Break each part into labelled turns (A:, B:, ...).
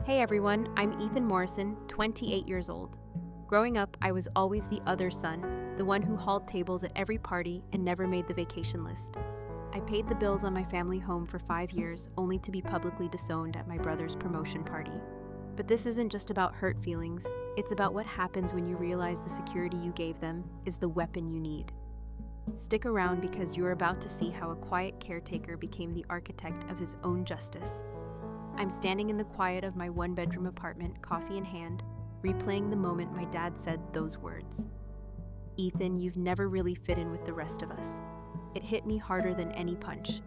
A: Hey everyone, I'm Ethan Morrison, 28 years old. Growing up, I was always the other son, the one who hauled tables at every party and never made the vacation list. I paid the bills on my family home for 5 years, only to be publicly disowned at my brother's promotion party. But this isn't just about hurt feelings, it's about what happens when you realize the security you gave them is the weapon you need. Stick around because you're about to see how a quiet caretaker became the architect of his own justice. I'm standing in the quiet of my one-bedroom apartment, coffee in hand, replaying the moment my dad said those words. "Ethan, you've never really fit in with the rest of us." It hit me harder than any punch.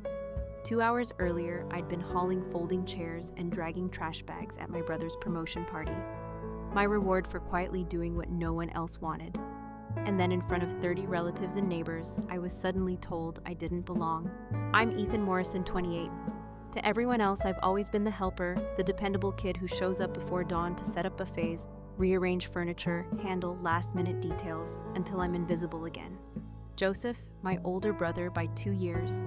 A: 2 hours earlier, I'd been hauling folding chairs and dragging trash bags at my brother's promotion party. My reward for quietly doing what no one else wanted. And then in front of 30 relatives and neighbors, I was suddenly told I didn't belong. I'm Ethan Morrison, 28. To everyone else, I've always been the helper, the dependable kid who shows up before dawn to set up buffets, rearrange furniture, handle last-minute details, until I'm invisible again. Joseph, my older brother by 2 years,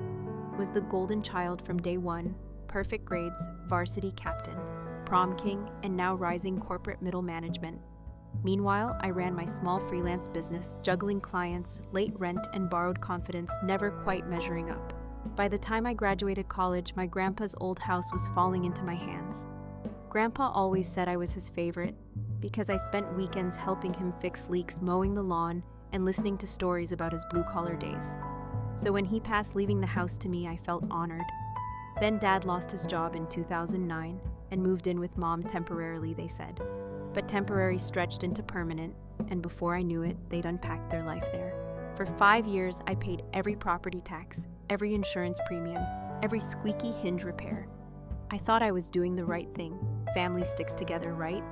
A: was the golden child from day one, perfect grades, varsity captain, prom king, and now rising corporate middle management. Meanwhile, I ran my small freelance business, juggling clients, late rent, and borrowed confidence, never quite measuring up. By the time I graduated college, my grandpa's old house was falling into my hands. Grandpa always said I was his favorite because I spent weekends helping him fix leaks, mowing the lawn, and listening to stories about his blue-collar days. So when he passed leaving the house to me, I felt honored. Then Dad lost his job in 2009 and moved in with Mom temporarily, they said. But temporary stretched into permanent, and before I knew it, they'd unpacked their life there. For 5 years, I paid every property tax, every insurance premium, every squeaky hinge repair. I thought I was doing the right thing. Family sticks together, right?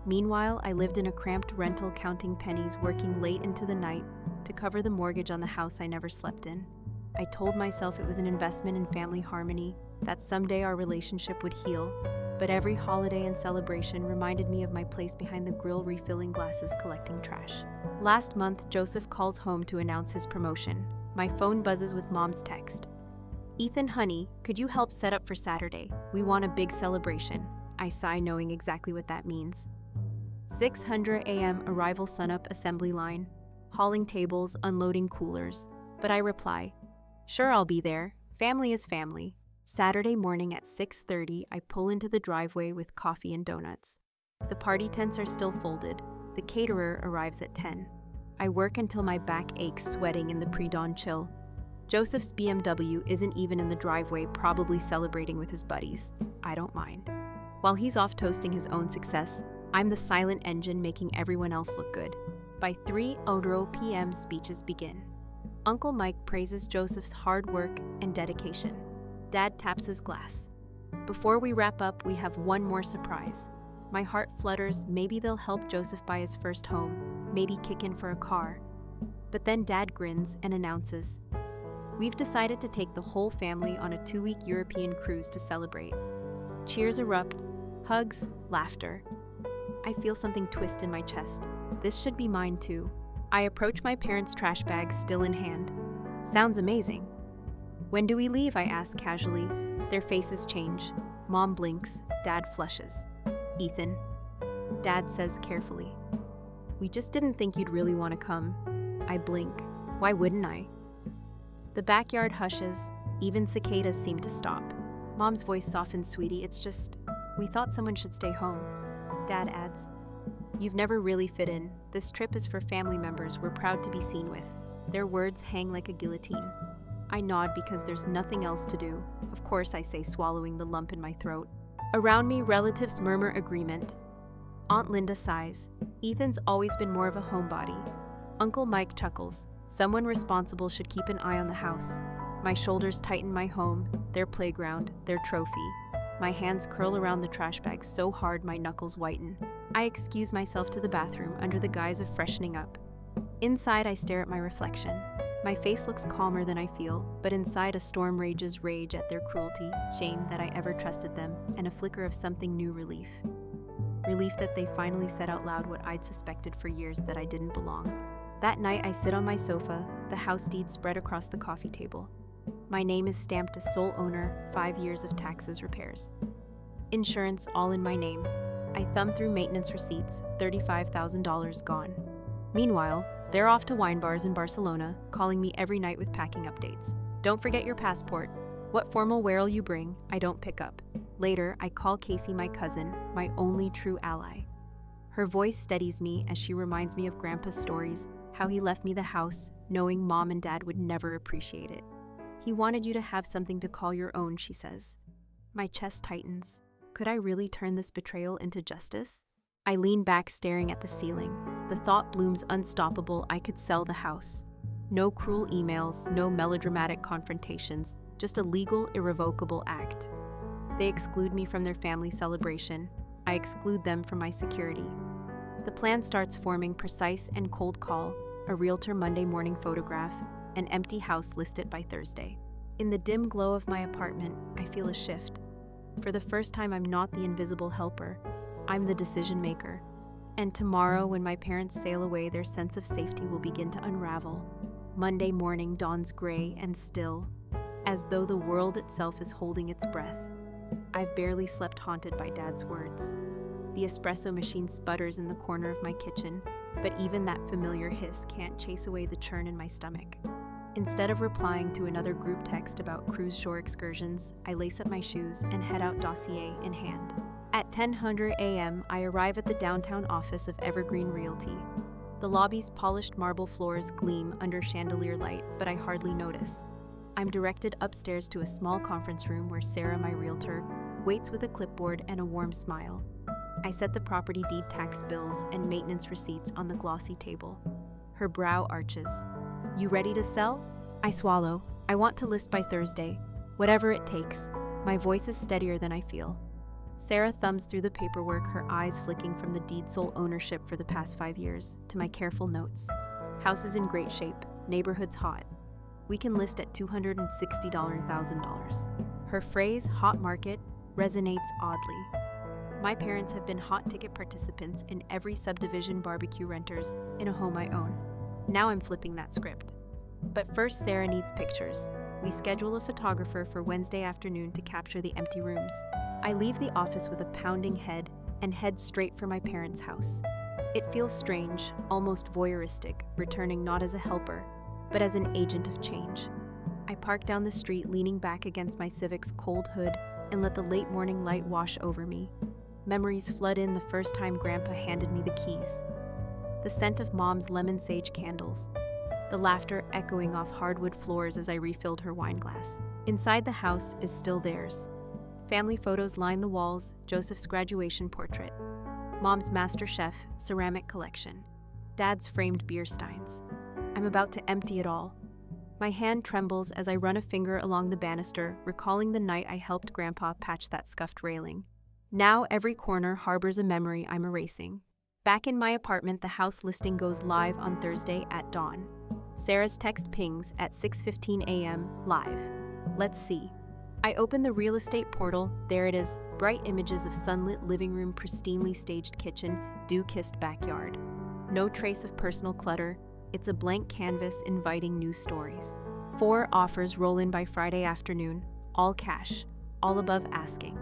A: Meanwhile, I lived in a cramped rental, counting pennies, working late into the night to cover the mortgage on the house I never slept in. I told myself it was an investment in family harmony, that someday our relationship would heal, but every holiday and celebration reminded me of my place behind the grill, refilling glasses, collecting trash. Last month, Joseph calls home to announce his promotion. My phone buzzes with Mom's text. "Ethan, honey, could you help set up for Saturday? We want a big celebration." I sigh, knowing exactly what that means. 6:00 a.m. arrival, sunup, assembly line, hauling tables, unloading coolers. But I reply, "Sure, I'll be there. Family is family." Saturday morning at 6:30, I pull into the driveway with coffee and donuts. The party tents are still folded. The caterer arrives at 10. I work until my back aches, sweating in the pre-dawn chill. Joseph's BMW isn't even in the driveway, probably celebrating with his buddies. I don't mind. While he's off toasting his own success, I'm the silent engine making everyone else look good. By 3:00 p.m., speeches begin. Uncle Mike praises Joseph's hard work and dedication. Dad taps his glass. Before we wrap up, we have one more surprise. My heart flutters. Maybe they'll help Joseph buy his first home, maybe kick in for a car. But then Dad grins and announces, "We've decided to take the whole family on a 2-week European cruise to celebrate." Cheers erupt, hugs, laughter. I feel something twist in my chest. This should be mine too. I approach my parents' trash bags, still in hand. "Sounds amazing." "When do we leave?" I ask casually. Their faces change. Mom blinks, Dad flushes. "Ethan," Dad says carefully, "we just didn't think you'd really want to come." I blink. Why wouldn't I? The backyard hushes. Even cicadas seem to stop. Mom's voice softens, "Sweetie, it's just, we thought someone should stay home." Dad adds, "You've never really fit in. This trip is for family members we're proud to be seen with." Their words hang like a guillotine. I nod because there's nothing else to do. Of course, I say, swallowing the lump in my throat. Around me, relatives murmur agreement. Aunt Linda sighs. Ethan's always been more of a homebody. Uncle Mike chuckles. Someone responsible should keep an eye on the house. My shoulders tighten. My home, their playground, their trophy. My hands curl around the trash bag so hard my knuckles whiten. I excuse myself to the bathroom under the guise of freshening up. Inside, I stare at my reflection. My face looks calmer than I feel, but inside a storm rages, rage at their cruelty, shame that I ever trusted them, and a flicker of something new, relief. Relief that they finally said out loud what I'd suspected for years, that I didn't belong. That night, I sit on my sofa, the house deed spread across the coffee table. My name is stamped as sole owner, 5 years of taxes, repairs. Insurance all in my name. I thumb through maintenance receipts, $35,000 gone. Meanwhile, they're off to wine bars in Barcelona, calling me every night with packing updates. Don't forget your passport. What formal wear'll you bring? I don't pick up. Later, I call Casey, my cousin, my only true ally. Her voice steadies me as she reminds me of Grandpa's stories, how he left me the house, knowing Mom and Dad would never appreciate it. He wanted you to have something to call your own, she says. My chest tightens. Could I really turn this betrayal into justice? I lean back, staring at the ceiling. The thought blooms unstoppable. I could sell the house. No cruel emails, no melodramatic confrontations, just a legal, irrevocable act. They exclude me from their family celebration. I exclude them from my security. The plan starts forming: precise and cold call, a realtor Monday morning photograph, an empty house listed by Thursday. In the dim glow of my apartment, I feel a shift. For the first time, I'm not the invisible helper. I'm the decision maker. And tomorrow, when my parents sail away, their sense of safety will begin to unravel. Monday morning dawns gray and still, as though the world itself is holding its breath. I've barely slept, haunted by Dad's words. The espresso machine sputters in the corner of my kitchen, but even that familiar hiss can't chase away the churn in my stomach. Instead of replying to another group text about cruise shore excursions, I lace up my shoes and head out, dossier in hand. At 10:00 a.m., I arrive at the downtown office of Evergreen Realty. The lobby's polished marble floors gleam under chandelier light, but I hardly notice. I'm directed upstairs to a small conference room where Sarah, my realtor, waits with a clipboard and a warm smile. I set the property deed, tax bills, and maintenance receipts on the glossy table. Her brow arches. You ready to sell? I swallow. I want to list by Thursday. Whatever it takes. My voice is steadier than I feel. Sarah thumbs through the paperwork, her eyes flicking from the deed sole ownership for the past 5 years to my careful notes. House is in great shape. Neighborhood's hot. We can list at $260,000. Her phrase, hot market, resonates oddly. My parents have been hot ticket participants in every subdivision barbecue renters in a home I own. Now I'm flipping that script. But first, Sarah needs pictures. We schedule a photographer for Wednesday afternoon to capture the empty rooms. I leave the office with a pounding head and head straight for my parents' house. It feels strange, almost voyeuristic, returning not as a helper, but as an agent of change. I park down the street, leaning back against my Civic's cold hood, and let the late morning light wash over me. Memories flood in: the first time Grandpa handed me the keys, the scent of Mom's lemon sage candles, the laughter echoing off hardwood floors as I refilled her wine glass. Inside the house is still theirs. Family photos line the walls, Joseph's graduation portrait, Mom's MasterChef ceramic collection, Dad's framed beer steins. I'm about to empty it all. My hand trembles as I run a finger along the banister, recalling the night I helped Grandpa patch that scuffed railing. Now every corner harbors a memory I'm erasing. Back in my apartment, the house listing goes live on Thursday at dawn. Sarah's text pings at 6:15 a.m. live. Let's see. I open the real estate portal. There it is, bright images of sunlit living room, pristinely staged kitchen, dew-kissed backyard. No trace of personal clutter. It's a blank canvas inviting new stories. 4 offers roll in by Friday afternoon, all cash, all above asking.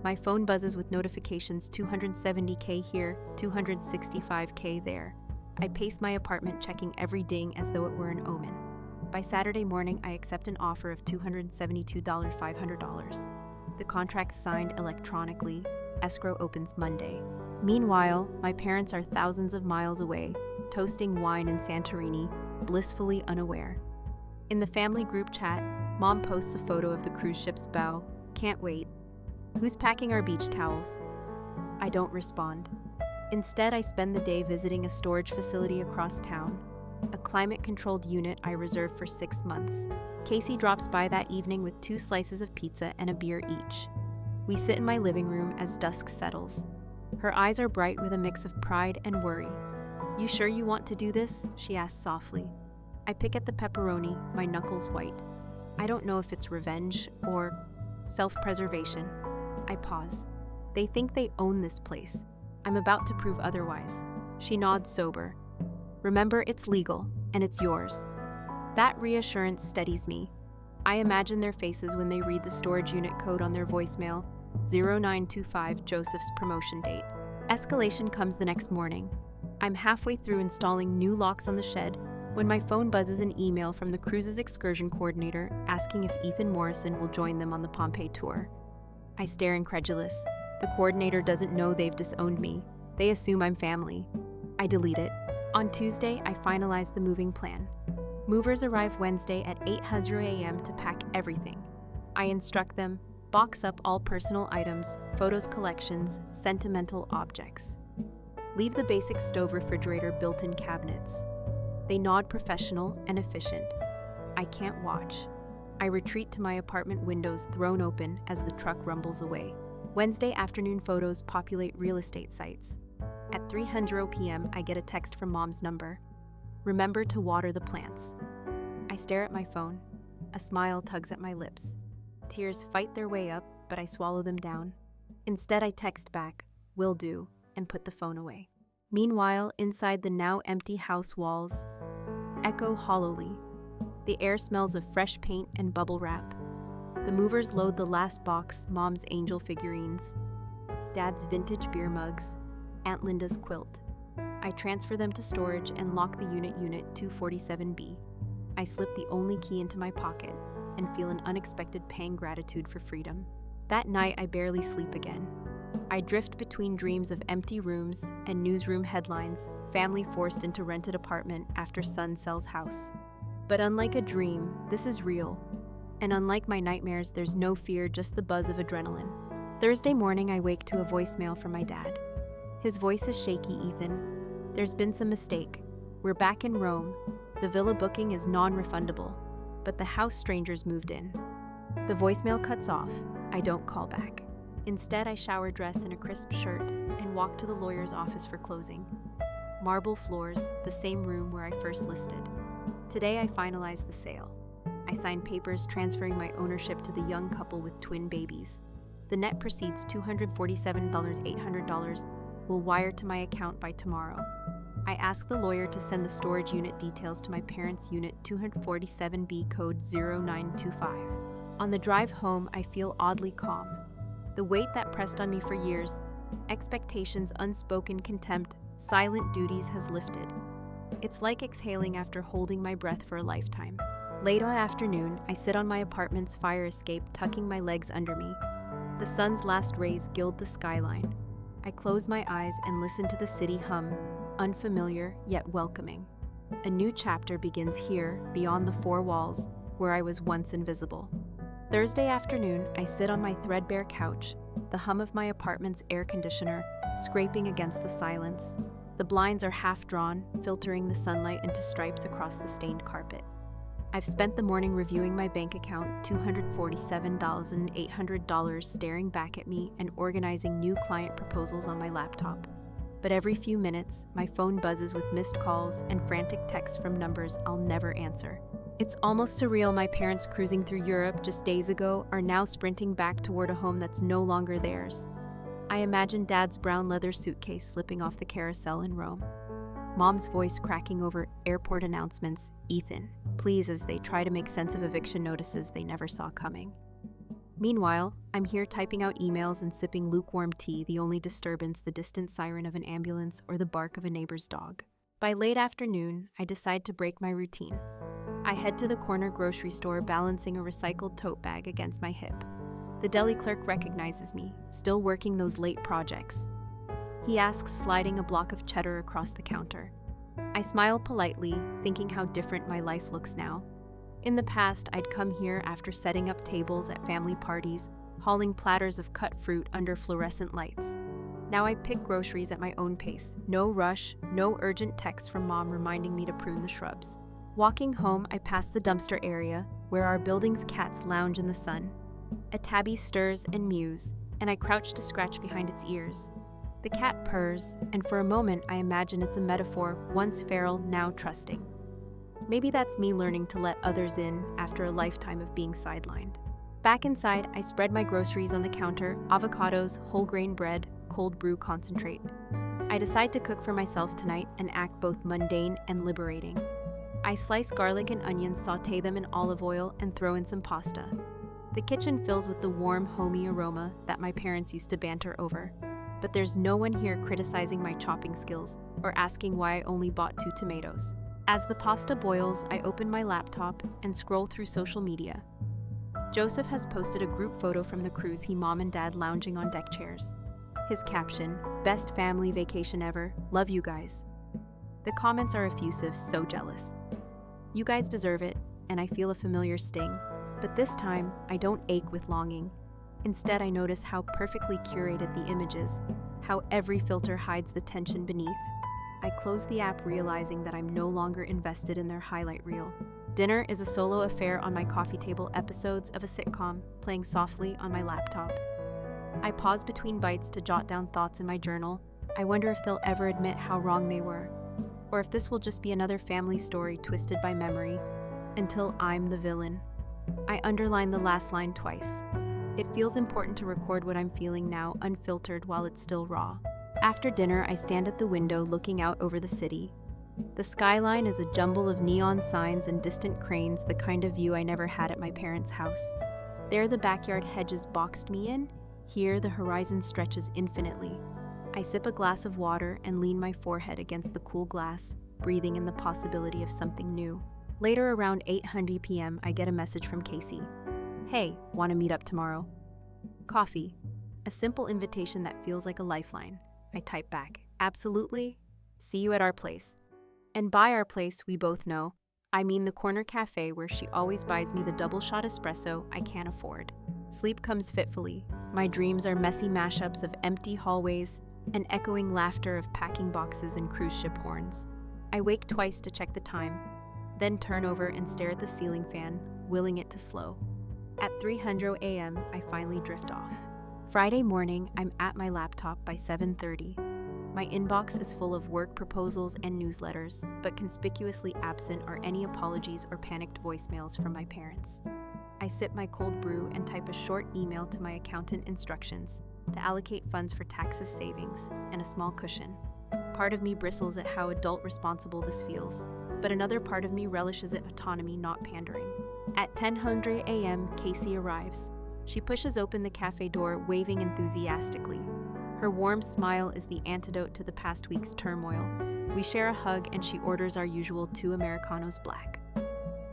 A: My phone buzzes with notifications: $270K here, $265K there. I pace my apartment, checking every ding as though it were an omen. By Saturday morning, I accept an offer of $272,500. The contract's signed electronically. Escrow opens Monday. Meanwhile, my parents are thousands of miles away, toasting wine in Santorini, blissfully unaware. In the family group chat, Mom posts a photo of the cruise ship's bow. Can't wait. Who's packing our beach towels? I don't respond. Instead, I spend the day visiting a storage facility across town, a climate-controlled unit I reserved for 6 months. Casey drops by that evening with 2 slices of pizza and a beer each. We sit in my living room as dusk settles. Her eyes are bright with a mix of pride and worry. You sure you want to do this? She asks softly. I pick at the pepperoni, my knuckles white. I don't know if it's revenge or self-preservation. I pause. They think they own this place. I'm about to prove otherwise. She nods, sober. Remember, it's legal, and it's yours. That reassurance steadies me. I imagine their faces when they read the storage unit code on their voicemail, 0925 Joseph's promotion date. Escalation comes the next morning. I'm halfway through installing new locks on the shed when my phone buzzes an email from the cruise's excursion coordinator asking if Ethan Morrison will join them on the Pompeii tour. I stare incredulous. The coordinator doesn't know they've disowned me. They assume I'm family. I delete it. On Tuesday, I finalize the moving plan. Movers arrive Wednesday at 8:00 a.m. to pack everything. I instruct them, box up all personal items, photos collections, sentimental objects. Leave the basic stove refrigerator built-in cabinets. They nod professional and efficient. I can't watch. I retreat to my apartment windows thrown open as the truck rumbles away. Wednesday afternoon photos populate real estate sites. At 3:00 p.m., I get a text from Mom's number. Remember to water the plants. I stare at my phone. A smile tugs at my lips. Tears fight their way up, but I swallow them down. Instead, I text back, "Will do," and put the phone away. Meanwhile, inside the now empty house walls echo hollowly. The air smells of fresh paint and bubble wrap. The movers load the last box, Mom's angel figurines, Dad's vintage beer mugs, Aunt Linda's quilt. I transfer them to storage and lock the unit 247B. I slip the only key into my pocket and feel an unexpected pang gratitude for freedom. That night, I barely sleep again. I drift between dreams of empty rooms and newsroom headlines, family forced into rented apartment after son sells house. But unlike a dream, this is real. And unlike my nightmares, there's no fear, just the buzz of adrenaline. Thursday morning, I wake to a voicemail from my dad. His voice is shaky. "Ethan, there's been some mistake. We're back in Rome. The villa booking is non-refundable, but the house strangers moved in." The voicemail cuts off. I don't call back. Instead, I shower dress in a crisp shirt and walk to the lawyer's office for closing. Marble floors, the same room where I first listed. Today, I finalize the sale. I sign papers transferring my ownership to the young couple with twin babies. The net proceeds, $247,800, will wire to my account by tomorrow. I ask the lawyer to send the storage unit details to my parents' unit 247B code 0925. On the drive home, I feel oddly calm. The weight that pressed on me for years, expectations, unspoken contempt, silent duties, has lifted. It's like exhaling after holding my breath for a lifetime. Late afternoon, I sit on my apartment's fire escape, tucking my legs under me. The sun's last rays gild the skyline. I close my eyes and listen to the city hum, unfamiliar yet welcoming. A new chapter begins here, beyond the four walls, where I was once invisible. Thursday afternoon, I sit on my threadbare couch, the hum of my apartment's air conditioner scraping against the silence. The blinds are half drawn, filtering the sunlight into stripes across the stained carpet. I've spent the morning reviewing my bank account, $247,800 staring back at me, and organizing new client proposals on my laptop. But every few minutes, my phone buzzes with missed calls and frantic texts from numbers I'll never answer. It's almost surreal. My parents, cruising through Europe just days ago, are now sprinting back toward a home that's no longer theirs. I imagine Dad's brown leather suitcase slipping off the carousel in Rome. Mom's voice cracking over airport announcements, "Ethan, please," as they try to make sense of eviction notices they never saw coming. Meanwhile, I'm here typing out emails and sipping lukewarm tea, the only disturbance the distant siren of an ambulance or the bark of a neighbor's dog. By late afternoon, I decide to break my routine. I head to the corner grocery store, balancing a recycled tote bag against my hip. The deli clerk recognizes me, still working those late projects. He asks, sliding a block of cheddar across the counter. I smile politely, thinking how different my life looks now. In the past, I'd come here after setting up tables at family parties, hauling platters of cut fruit under fluorescent lights. Now I pick groceries at my own pace. No rush, no urgent text from Mom reminding me to prune the shrubs. Walking home, I pass the dumpster area, where our building's cats lounge in the sun. A tabby stirs and mews, and I crouch to scratch behind its ears. The cat purrs, and for a moment I imagine it's a metaphor, once feral, now trusting. Maybe that's me learning to let others in after a lifetime of being sidelined. Back inside, I spread my groceries on the counter: avocados, whole grain bread, cold brew concentrate. I decide to cook for myself tonight and act both mundane and liberating. I slice garlic and onions, saute them in olive oil, and throw in some pasta. The kitchen fills with the warm, homey aroma that my parents used to banter over. But there's no one here criticizing my chopping skills or asking why I only bought 2 tomatoes. As the pasta boils, I open my laptop and scroll through social media. Joseph has posted a group photo from the cruise he mom and dad lounging on deck chairs. His caption, "Best family vacation ever, love you guys." The comments are effusive, so jealous. You guys deserve it, and I feel a familiar sting. But this time, I don't ache with longing. Instead, I notice how perfectly curated the image is, how every filter hides the tension beneath. I close the app realizing that I'm no longer invested in their highlight reel. Dinner is a solo affair on my coffee table, episodes of a sitcom playing softly on my laptop. I pause between bites to jot down thoughts in my journal. I wonder if they'll ever admit how wrong they were, or if this will just be another family story twisted by memory, until I'm the villain. I underline the last line twice. It feels important to record what I'm feeling now, unfiltered while it's still raw. After dinner, I stand at the window looking out over the city. The skyline is a jumble of neon signs and distant cranes, the kind of view I never had at my parents' house. There the backyard hedges boxed me in. Here the horizon stretches infinitely. I sip a glass of water and lean my forehead against the cool glass, breathing in the possibility of something new. Later, around 8:00 p.m., I get a message from Casey. "Hey, want to meet up tomorrow?" Coffee. A simple invitation that feels like a lifeline. I type back, "Absolutely. See you at our place." And by our place, we both know, I mean the corner cafe where she always buys me the double shot espresso I can't afford. Sleep comes fitfully. My dreams are messy mashups of empty hallways and echoing laughter of packing boxes and cruise ship horns. I wake twice to check the time, then turn over and stare at the ceiling fan, willing it to slow. At 3:00 a.m., I finally drift off. Friday morning, I'm at my laptop by 7:30. My inbox is full of work proposals and newsletters, but conspicuously absent are any apologies or panicked voicemails from my parents. I sip my cold brew and type a short email to my accountant instructions to allocate funds for taxes, savings, and a small cushion. Part of me bristles at how adult responsible this feels, but another part of me relishes its autonomy, not pandering. At 10:00 a.m., Casey arrives. She pushes open the cafe door, waving enthusiastically. Her warm smile is the antidote to the past week's turmoil. We share a hug and she orders our usual 2 Americanos black.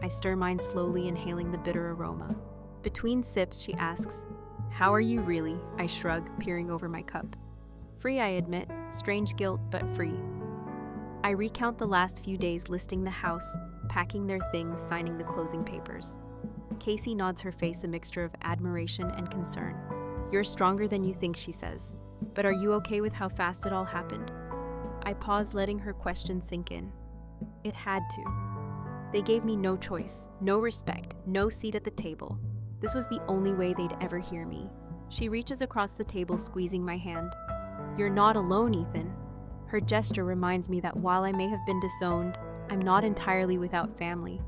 A: I stir mine slowly, inhaling the bitter aroma. Between sips, she asks, "How are you really?" I shrug, peering over my cup. Free, I admit, strange guilt, but free. I recount the last few days listing the house, packing their things, signing the closing papers. Casey nods, her face a mixture of admiration and concern. "You're stronger than you think," she says. "But are you okay with how fast it all happened?" I pause, letting her question sink in. It had to. They gave me no choice, no respect, no seat at the table. This was the only way they'd ever hear me. She reaches across the table, squeezing my hand. "You're not alone, Ethan." Her gesture reminds me that while I may have been disowned, I'm not entirely without family.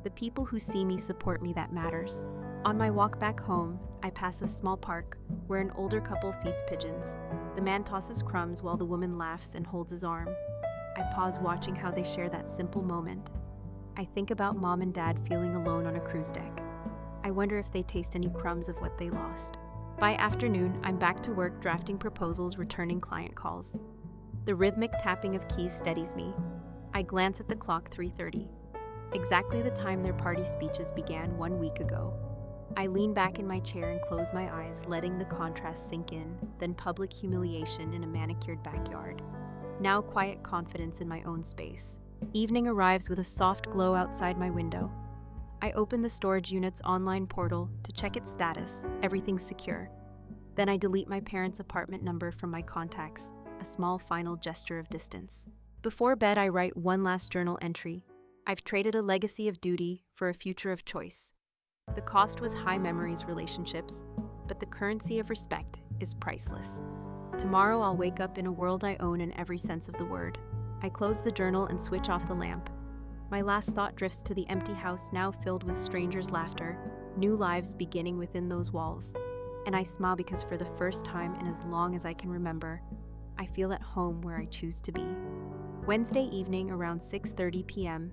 A: The people who see me support me, that matters. On my walk back home, I pass a small park where an older couple feeds pigeons. The man tosses crumbs while the woman laughs and holds his arm. I pause, watching how they share that simple moment. I think about mom and dad feeling alone on a cruise deck. I wonder if they taste any crumbs of what they lost. By afternoon, I'm back to work, drafting proposals, returning client calls. The rhythmic tapping of keys steadies me. I glance at the clock, 3:30. Exactly the time their party speeches began 1 week ago. I lean back in my chair and close my eyes, letting the contrast sink in, then public humiliation in a manicured backyard. Now quiet confidence in my own space. Evening arrives with a soft glow outside my window. I open the storage unit's online portal to check its status. Everything's secure. Then I delete my parents' apartment number from my contacts, a small final gesture of distance. Before bed, I write one last journal entry. I've traded a legacy of duty for a future of choice. The cost was high memories, relationships, but the currency of respect is priceless. Tomorrow I'll wake up in a world I own in every sense of the word. I close the journal and switch off the lamp. My last thought drifts to the empty house, now filled with strangers' laughter, new lives beginning within those walls. And I smile because for the first time in as long as I can remember, I feel at home where I choose to be. Wednesday evening around 6:30 p.m.,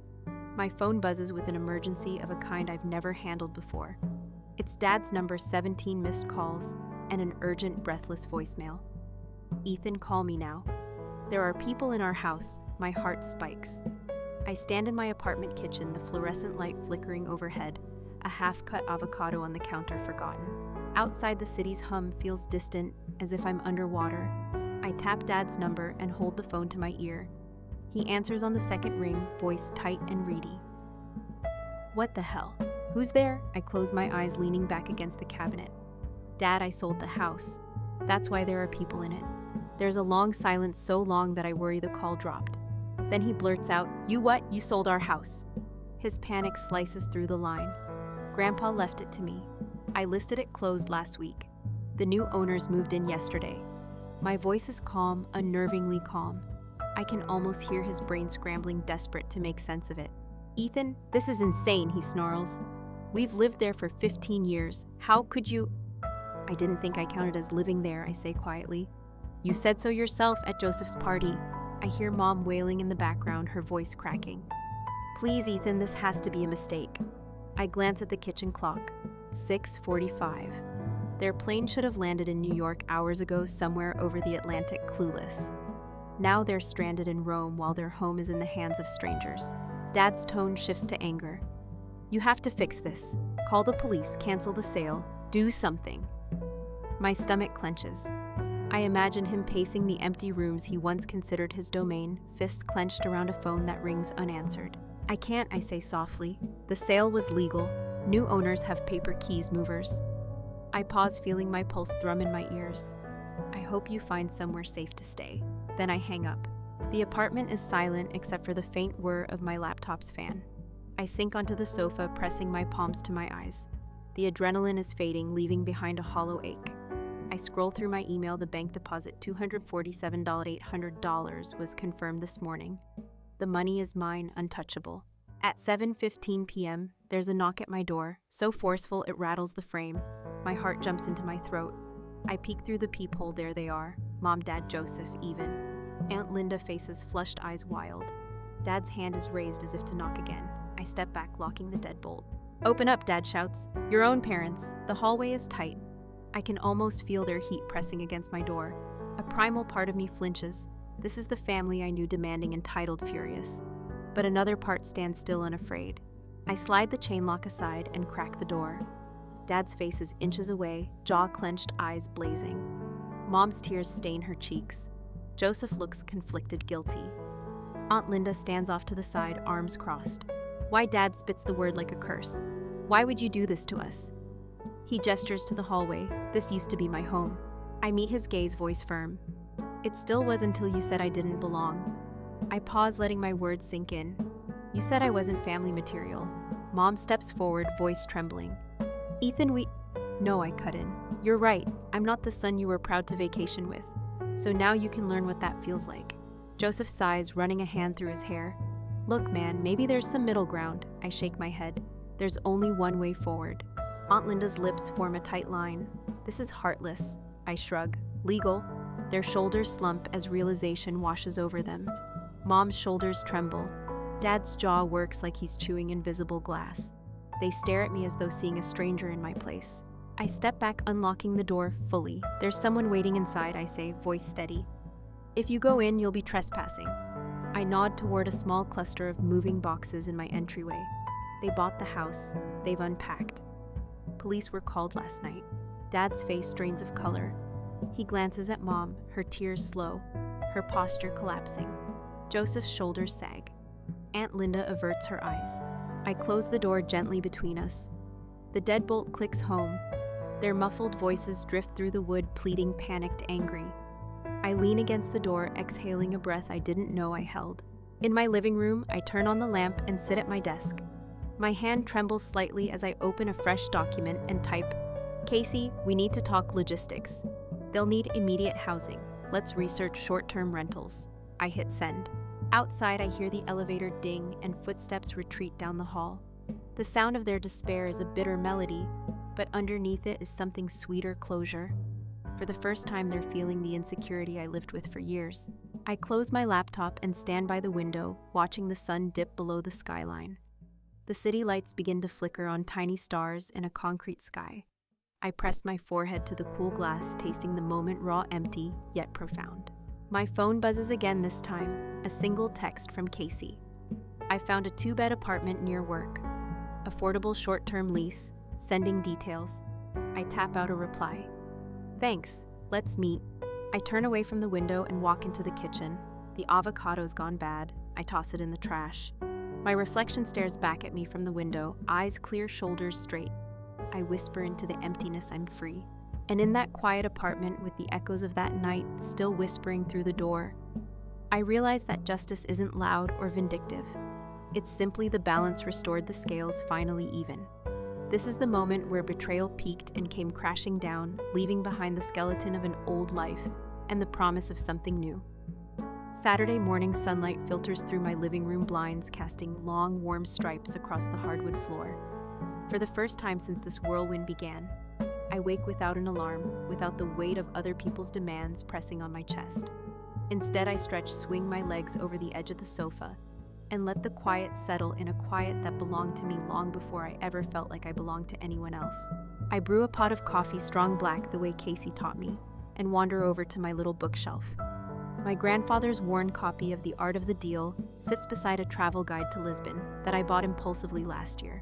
A: my phone buzzes with an emergency of a kind I've never handled before. It's Dad's number, 17 missed calls, and an urgent, breathless voicemail. Ethan, call me now. There are people in our house. My heart spikes. I stand in my apartment kitchen, the fluorescent light flickering overhead, a half-cut avocado on the counter forgotten. Outside, the city's hum feels distant, as if I'm underwater. I tap Dad's number and hold the phone to my ear. He answers on the second ring, voice tight and reedy. What the hell? Who's there? I close my eyes, leaning back against the cabinet. Dad, I sold the house. That's why there are people in it. There's a long silence, so long that I worry the call dropped. Then he blurts out, You what? You sold our house. His panic slices through the line. Grandpa left it to me. I listed it closed last week. The new owners moved in yesterday. My voice is calm, unnervingly calm. I can almost hear his brain scrambling, desperate to make sense of it. Ethan, this is insane, he snarls. We've lived there for 15 years. How could you? I didn't think I counted as living there, I say quietly. You said so yourself at Joseph's party. I hear Mom wailing in the background, her voice cracking. Please, Ethan, this has to be a mistake. I glance at the kitchen clock. 6:45. Their plane should have landed in New York hours ago, somewhere over the Atlantic, clueless. Now they're stranded in Rome while their home is in the hands of strangers. Dad's tone shifts to anger. You have to fix this. Call the police, cancel the sale, do something. My stomach clenches. I imagine him pacing the empty rooms he once considered his domain, fists clenched around a phone that rings unanswered. I can't, I say softly. The sale was legal. New owners have paper keys, movers. I pause, feeling my pulse thrum in my ears. I hope you find somewhere safe to stay. Then I hang up. The apartment is silent except for the faint whir of my laptop's fan. I sink onto the sofa, pressing my palms to my eyes. The adrenaline is fading, leaving behind a hollow ache. I scroll through my email. The bank deposit, $247,800, was confirmed this morning. The money is mine, untouchable. At 7:15 p.m., there's a knock at my door, so forceful it rattles the frame. My heart jumps into my throat. I peek through the peephole. There they are. Mom, Dad, Joseph, even. Aunt Linda faces flushed eyes wild. Dad's hand is raised as if to knock again. I step back, locking the deadbolt. Open up, Dad shouts. Your own parents. The hallway is tight. I can almost feel their heat pressing against my door. A primal part of me flinches. This is the family I knew, demanding, entitled, furious. But another part stands still, unafraid. I slide the chain lock aside and crack the door. Dad's face is inches away, jaw clenched, eyes blazing. Mom's tears stain her cheeks. Joseph looks conflicted, guilty. Aunt Linda stands off to the side, arms crossed. Why? Dad spits the word like a curse. Why would you do this to us? He gestures to the hallway. This used to be my home. I meet his gaze, voice firm. It still was until you said I didn't belong. I pause, letting my words sink in. You said I wasn't family material. Mom steps forward, voice trembling. Ethan, No, I cut in. You're right. I'm not the son you were proud to vacation with. So now you can learn what that feels like. Joseph sighs, running a hand through his hair. Look, man, maybe there's some middle ground. I shake my head. There's only one way forward. Aunt Linda's lips form a tight line. This is heartless. I shrug. Legal. Their shoulders slump as realization washes over them. Mom's shoulders tremble. Dad's jaw works like he's chewing invisible glass. They stare at me as though seeing a stranger in my place. I step back, unlocking the door fully. There's someone waiting inside, I say, voice steady. If you go in, you'll be trespassing. I nod toward a small cluster of moving boxes in my entryway. They bought the house. They've unpacked. Police were called last night. Dad's face drains of color. He glances at Mom, her tears slow, her posture collapsing. Joseph's shoulders sag. Aunt Linda averts her eyes. I close the door gently between us. The deadbolt clicks home. Their muffled voices drift through the wood, pleading, panicked, angry. I lean against the door, exhaling a breath I didn't know I held. In my living room, I turn on the lamp and sit at my desk. My hand trembles slightly as I open a fresh document and type, Casey, we need to talk logistics. They'll need immediate housing. Let's research short-term rentals. I hit send. Outside, I hear the elevator ding and footsteps retreat down the hall. The sound of their despair is a bitter melody, but underneath it is something sweeter, closure. For the first time, they're feeling the insecurity I lived with for years. I close my laptop and stand by the window, watching the sun dip below the skyline. The The city lights begin to flicker on tiny stars in a concrete sky. I press my forehead to the cool glass, tasting the moment raw, empty, yet profound. My phone buzzes again this time, a single text from Casey. I found a 2-bed apartment near work. Affordable short-term lease, sending details. I tap out a reply. Thanks, let's meet. I turn away from the window and walk into the kitchen. The avocado's gone bad. I toss it in the trash. My reflection stares back at me from the window, eyes clear, shoulders straight. I whisper into the emptiness I'm free. And in that quiet apartment with the echoes of that night still whispering through the door, I realize that justice isn't loud or vindictive. It's simply the balance restored, the scales finally even. This is the moment where betrayal peaked and came crashing down, leaving behind the skeleton of an old life and the promise of something new. Saturday morning sunlight filters through my living room blinds, casting long, warm stripes across the hardwood floor. For the first time since this whirlwind began, I wake without an alarm, without the weight of other people's demands pressing on my chest. Instead, I stretch, swing my legs over the edge of the sofa, and let the quiet settle in a quiet that belonged to me long before I ever felt like I belonged to anyone else. I brew a pot of coffee, strong black the way Casey taught me, and wander over to my little bookshelf. My grandfather's worn copy of The Art of the Deal sits beside a travel guide to Lisbon that I bought impulsively last year.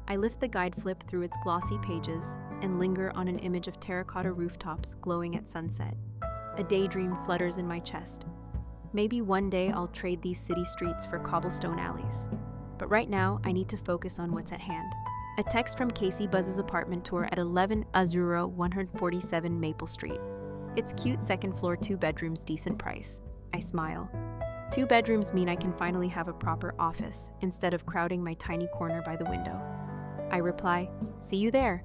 A: I lift the guide, flip through its glossy pages, and linger on an image of terracotta rooftops glowing at sunset. A daydream flutters in my chest. Maybe one day I'll trade these city streets for cobblestone alleys. But right now, I need to focus on what's at hand. A text from Casey buzzes apartment tour at 11 Azuro 147 Maple Street. It's cute, second floor, 2 bedrooms, decent price. I smile. 2 bedrooms mean I can finally have a proper office instead of crowding my tiny corner by the window. I reply, see you there.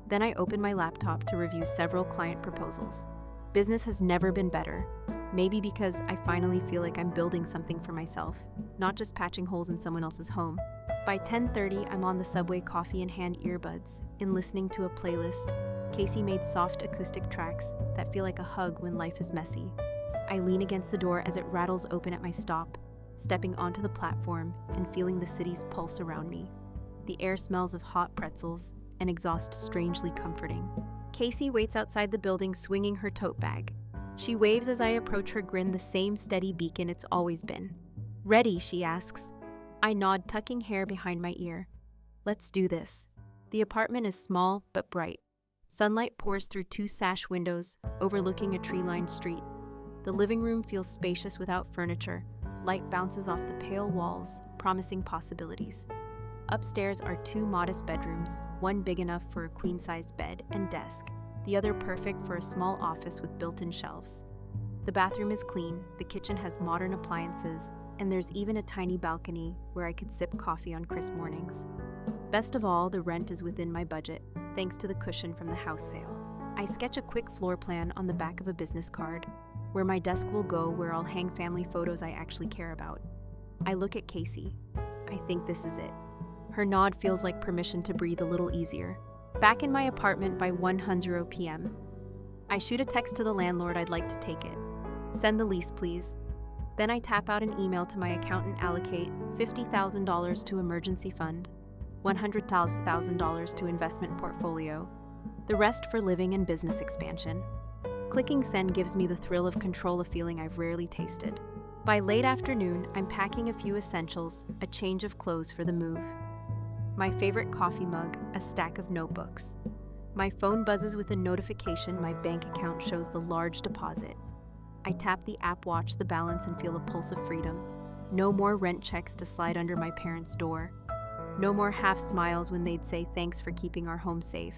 A: Then I open my laptop to review several client proposals. Business has never been better. Maybe because I finally feel like I'm building something for myself, not just patching holes in someone else's home. By 10:30, I'm on the subway, coffee in hand, earbuds, and listening to a playlist. Casey made soft acoustic tracks that feel like a hug when life is messy. I lean against the door as it rattles open at my stop, stepping onto the platform and feeling the city's pulse around me. The air smells of hot pretzels and exhaust strangely comforting. Casey waits outside the building, swinging her tote bag. She waves as I approach, her grin the same steady beacon it's always been. Ready, she asks. I nod, tucking hair behind my ear. Let's do this. The apartment is small but bright. Sunlight pours through 2 sash windows, overlooking a tree-lined street. The living room feels spacious without furniture. Light bounces off the pale walls, promising possibilities. Upstairs are 2 modest bedrooms, one big enough for a queen-sized bed and desk, the other perfect for a small office with built-in shelves. The bathroom is clean, the kitchen has modern appliances, and there's even a tiny balcony where I could sip coffee on crisp mornings. Best of all, the rent is within my budget, thanks to the cushion from the house sale. I sketch a quick floor plan on the back of a business card, where my desk will go, where I'll hang family photos I actually care about. I look at Casey. I think this is it. Her nod feels like permission to breathe a little easier. Back in my apartment by 1:00 p.m. I shoot a text to the landlord, I'd like to take it. Send the lease, please. Then I tap out an email to my accountant, allocate $50,000 to emergency fund, $100,000 to investment portfolio, the rest for living and business expansion. Clicking send gives me the thrill of control, a feeling I've rarely tasted. By late afternoon, I'm packing a few essentials, a change of clothes for the move. My favorite coffee mug, a stack of notebooks. My phone buzzes with a notification. My bank account shows the large deposit. I tap the app, watch the balance, and feel a pulse of freedom. No more rent checks to slide under my parents' door. No more half smiles when they'd say thanks for keeping our home safe.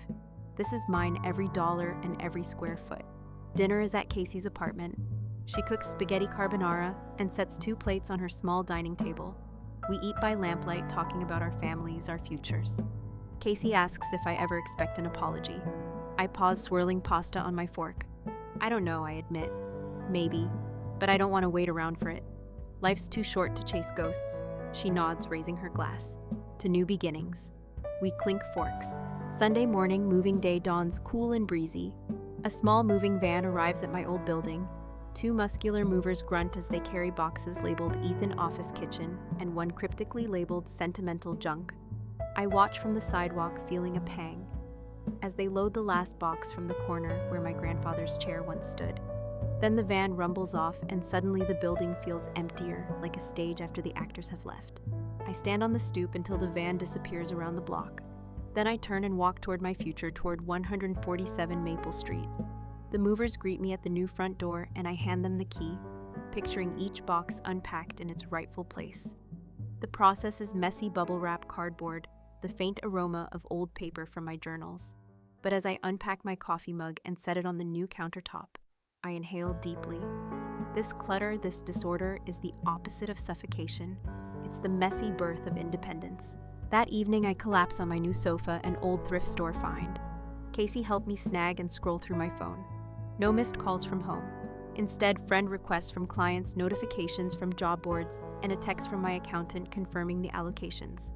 A: This is mine, every dollar and every square foot. Dinner is at Casey's apartment. She cooks spaghetti carbonara and sets 2 plates on her small dining table. We eat by lamplight, talking about our families, our futures. Casey asks if I ever expect an apology. I pause, swirling pasta on my fork. I don't know, I admit. Maybe, but I don't want to wait around for it. Life's too short to chase ghosts. She nods, raising her glass. To new beginnings. We clink forks. Sunday morning, moving day dawns, cool and breezy. A small moving van arrives at my old building. 2 muscular movers grunt as they carry boxes labeled Ethan Office Kitchen and one cryptically labeled Sentimental Junk. I watch from the sidewalk, feeling a pang, as they load the last box from the corner where my grandfather's chair once stood. Then the van rumbles off, and suddenly the building feels emptier, like a stage after the actors have left. I stand on the stoop until the van disappears around the block. Then I turn and walk toward my future, toward 147 Maple Street. The movers greet me at the new front door, and I hand them the key, picturing each box unpacked in its rightful place. The process is messy bubble wrap cardboard, the faint aroma of old paper from my journals. But as I unpack my coffee mug and set it on the new countertop, I inhale deeply. This clutter, this disorder, is the opposite of suffocation. It's the messy birth of independence. That evening, I collapse on my new sofa, an old thrift store find. Casey helped me snag and scroll through my phone. No missed calls from home. Instead, friend requests from clients, notifications from job boards, and a text from my accountant confirming the allocations.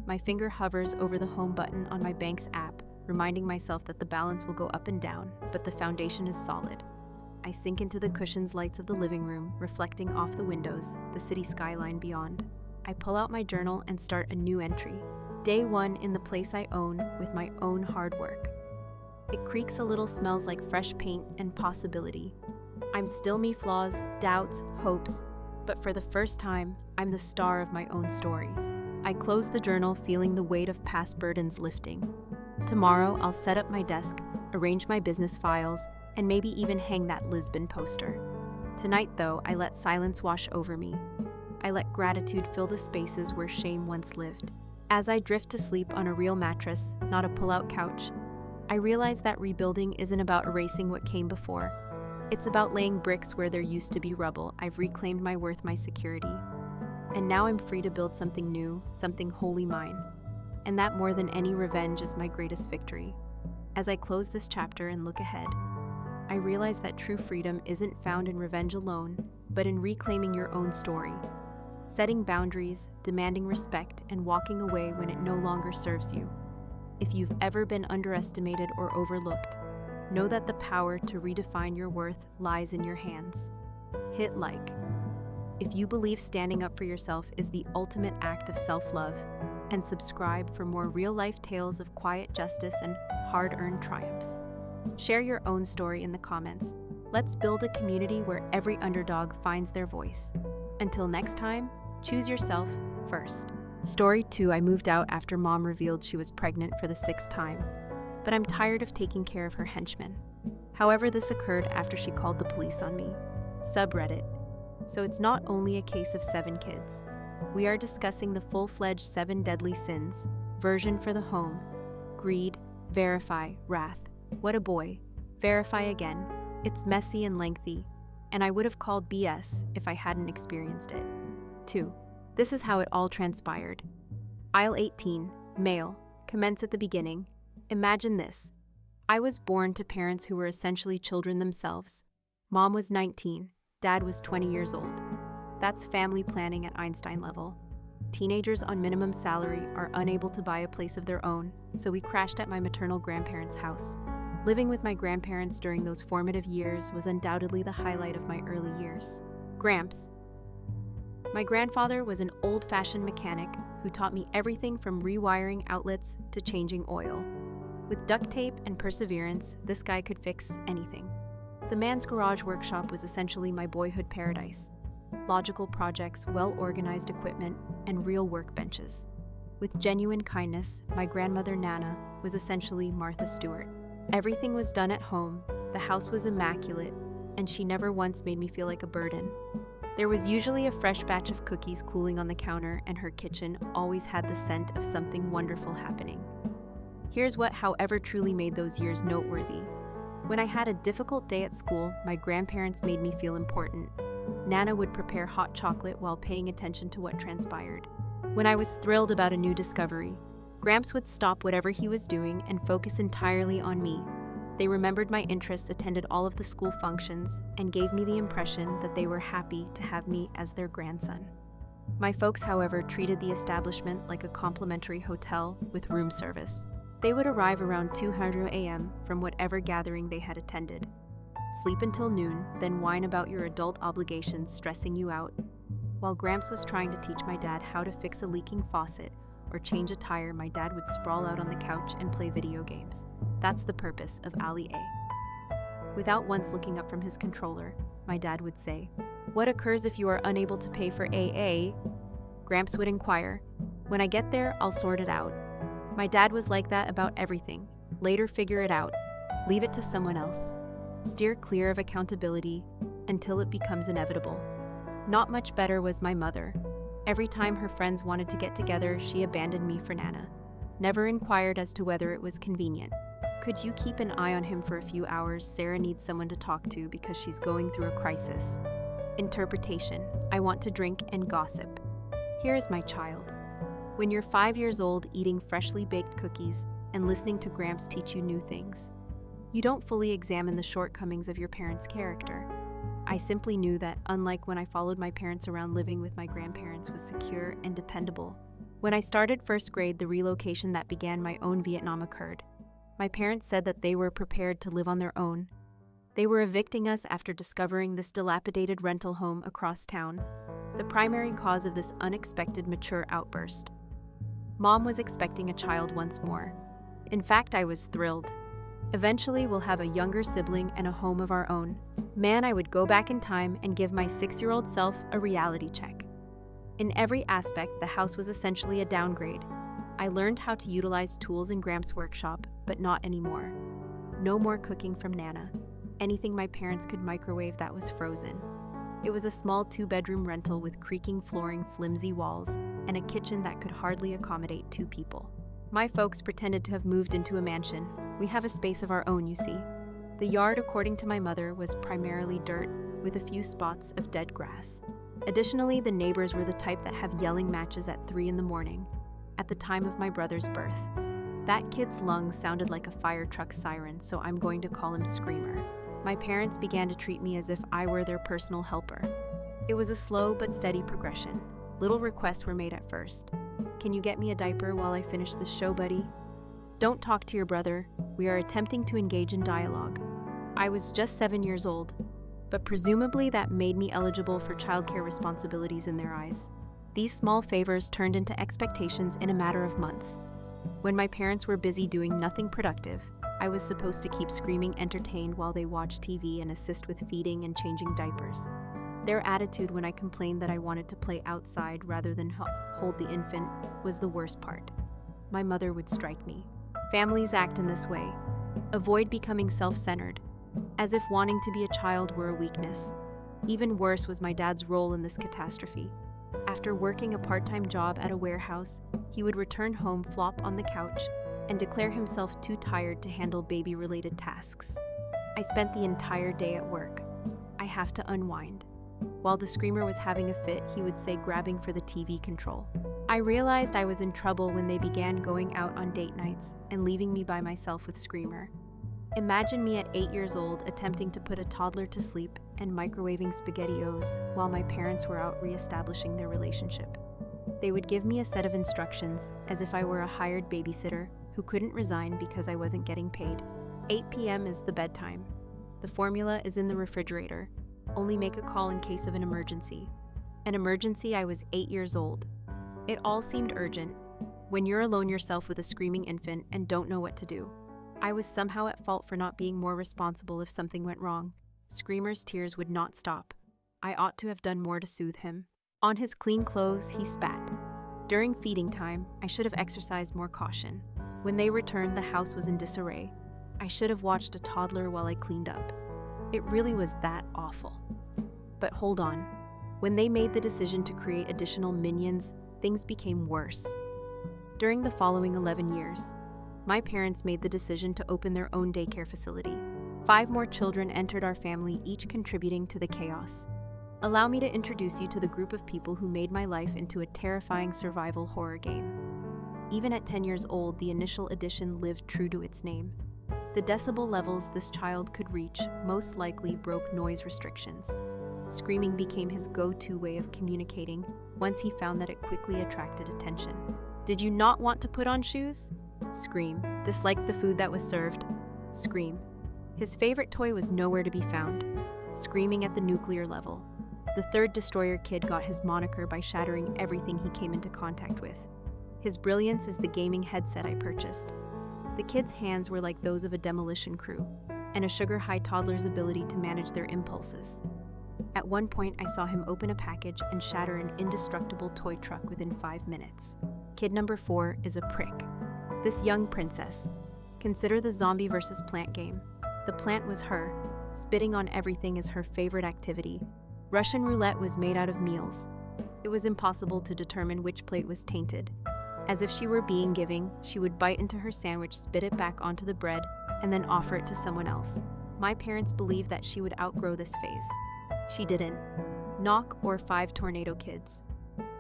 A: My finger hovers over the home button on my bank's app, reminding myself that the balance will go up and down, but the foundation is solid. I sink into the cushioned lights of the living room, reflecting off the windows, the city skyline beyond. I pull out my journal and start a new entry. Day 1 in the place I own, with my own hard work. It creaks a little, smells like fresh paint and possibility. I'm still me, flaws, doubts, hopes, but for the first time, I'm the star of my own story. I close the journal, feeling the weight of past burdens lifting. Tomorrow, I'll set up my desk, arrange my business files, and maybe even hang that Lisbon poster. Tonight, though, I let silence wash over me. I let gratitude fill the spaces where shame once lived. As I drift to sleep on a real mattress, not a pull-out couch, I realize that rebuilding isn't about erasing what came before. It's about laying bricks where there used to be rubble. I've reclaimed my worth, my security. And now I'm free to build something new, something wholly mine. And that, more than any revenge, is my greatest victory. As I close this chapter and look ahead, I realize that true freedom isn't found in revenge alone, but in reclaiming your own story. Setting boundaries, demanding respect, and walking away when it no longer serves you. If you've ever been underestimated or overlooked, know that the power to redefine your worth lies in your hands. Hit like if you believe standing up for yourself is the ultimate act of self-love, and subscribe for more real-life tales of quiet justice and hard-earned triumphs. Share your own story in the comments. Let's build a community where every underdog finds their voice. Until next time, choose yourself first. Story 2. I moved out after mom revealed she was pregnant for the 6th time, but I'm tired of taking care of her henchmen. However, this occurred after she called the police on me. Subreddit. So it's not only a case of 7 kids. We are discussing the full-fledged 7 deadly sins, version for the home, greed, verify, wrath. What a boy. Verify again. It's messy and lengthy, and I would have called BS if I hadn't experienced it. 2. This is how it all transpired. Aisle 18, male, commence at the beginning. Imagine this. I was born to parents who were essentially children themselves. Mom was 19, dad was 20 years old. That's family planning at Einstein level. Teenagers on minimum salary are unable to buy a place of their own, so we crashed at my maternal grandparents' house. Living with my grandparents during those formative years was undoubtedly the highlight of my early years. Gramps. My grandfather was an old-fashioned mechanic who taught me everything from rewiring outlets to changing oil. With duct tape and perseverance, this guy could fix anything. The man's garage workshop was essentially my boyhood paradise. Logical projects, well-organized equipment, and real workbenches. With genuine kindness, my grandmother Nana was essentially Martha Stewart. Everything was done at home, the house was immaculate, and she never once made me feel like a burden. There was usually a fresh batch of cookies cooling on the counter, and her kitchen always had the scent of something wonderful happening. Here's what, however, truly made those years noteworthy. When I had a difficult day at school, my grandparents made me feel important. Nana would prepare hot chocolate while paying attention to what transpired. When I was thrilled about a new discovery, Gramps would stop whatever he was doing and focus entirely on me. They remembered my interests, attended all of the school functions, and gave me the impression that they were happy to have me as their grandson. My folks, however, treated the establishment like a complimentary hotel with room service. They would arrive around 2:00 a.m. from whatever gathering they had attended. Sleep until noon, then whine about your adult obligations stressing you out, while Gramps was trying to teach my dad how to fix a leaking faucet or change a tire, my dad would sprawl out on the couch and play video games. That's the purpose of Ali A. Without once looking up from his controller, my dad would say, "What occurs if you are unable to pay for AA?" Gramps would inquire, "When I get there, I'll sort it out." My dad was like that about everything. Later figure it out. Leave it to someone else. Steer clear of accountability until it becomes inevitable. Not much better was my mother. Every time her friends wanted to get together, she abandoned me for Nana. Never inquired as to whether it was convenient. "Could you keep an eye on him for a few hours? Sarah needs someone to talk to because she's going through a crisis." Interpretation: I want to drink and gossip. Here is my child. When you're 5 years old, eating freshly baked cookies and listening to Gramps teach you new things, you don't fully examine the shortcomings of your parents' character. I simply knew that, unlike when I followed my parents around, living with my grandparents was secure and dependable. When I started first grade, the relocation that began my own Vietnam occurred. My parents said that they were prepared to live on their own. They were evicting us after discovering this dilapidated rental home across town, the primary cause of this unexpected mature outburst. Mom was expecting a child once more. In fact, I was thrilled. Eventually, we'll have a younger sibling and a home of our own. Man, I would go back in time and give my 6-year-old self a reality check. In every aspect, the house was essentially a downgrade. I learned how to utilize tools in Gramps' workshop, but not anymore. No more cooking from Nana. Anything my parents could microwave that was frozen. It was a small 2-bedroom rental with creaking flooring, flimsy walls, and a kitchen that could hardly accommodate 2 people. My folks pretended to have moved into a mansion. We have a space of our own, you see. The yard, according to my mother, was primarily dirt, with a few spots of dead grass. Additionally, the neighbors were the type that have yelling matches at 3 in the morning, at the time of my brother's birth. That kid's lungs sounded like a fire truck siren, so I'm going to call him Screamer. My parents began to treat me as if I were their personal helper. It was a slow but steady progression. Little requests were made at first. "Can you get me a diaper while I finish this show, buddy?" "Don't talk to your brother. We are attempting to engage in dialogue." I was just 7 years old, but presumably that made me eligible for childcare responsibilities in their eyes. These small favors turned into expectations in a matter of months. When my parents were busy doing nothing productive, I was supposed to keep Screaming entertained while they watched TV and assist with feeding and changing diapers. Their attitude when I complained that I wanted to play outside rather than hold the infant was the worst part. My mother would strike me. Families act in this way. Avoid becoming self-centered, as if wanting to be a child were a weakness. Even worse was my dad's role in this catastrophe. After working a part-time job at a warehouse, he would return home, flop on the couch, and declare himself too tired to handle baby-related tasks. I spent the entire day at work. I have to unwind. While the Screamer was having a fit, he would say, grabbing for the TV control. I realized I was in trouble when they began going out on date nights and leaving me by myself with Screamer. Imagine me at 8 years old attempting to put a toddler to sleep and microwaving SpaghettiOs while my parents were out reestablishing their relationship. They would give me a set of instructions as if I were a hired babysitter who couldn't resign because I wasn't getting paid. 8 p.m. is the bedtime. The formula is in the refrigerator. Only make a call in case of an emergency. An emergency. I was 8 years old. It all seemed urgent. When you're alone yourself with a screaming infant and don't know what to do. I was somehow at fault for not being more responsible if something went wrong. Screamer's tears would not stop. I ought to have done more to soothe him. On his clean clothes, he spat. During feeding time, I should have exercised more caution. When they returned, the house was in disarray. I should have watched a toddler while I cleaned up. It really was that awful. But hold on. When they made the decision to create additional minions, things became worse. During the following 11 years, my parents made the decision to open their own daycare facility. 5 more children entered our family, each contributing to the chaos. Allow me to introduce you to the group of people who made my life into a terrifying survival horror game. Even at 10 years old, the initial edition lived true to its name. The decibel levels this child could reach most likely broke noise restrictions. Screaming became his go-to way of communicating once he found that it quickly attracted attention. Did you not want to put on shoes? Scream. Disliked the food that was served? Scream. His favorite toy was nowhere to be found. Screaming at the nuclear level. The third destroyer kid got his moniker by shattering everything he came into contact with. His brilliance is the gaming headset I purchased. The kid's hands were like those of a demolition crew, and a sugar-high toddler's ability to manage their impulses. At one point, I saw him open a package and shatter an indestructible toy truck within 5 minutes. Kid number 4 is a prick. This young princess. Consider the zombie versus plant game. The plant was her. Spitting on everything is her favorite activity. Russian roulette was made out of meals. It was impossible to determine which plate was tainted. As if she were being giving, she would bite into her sandwich, spit it back onto the bread, and then offer it to someone else. My parents believed that she would outgrow this phase. She didn't. Knock or 5 tornado kids.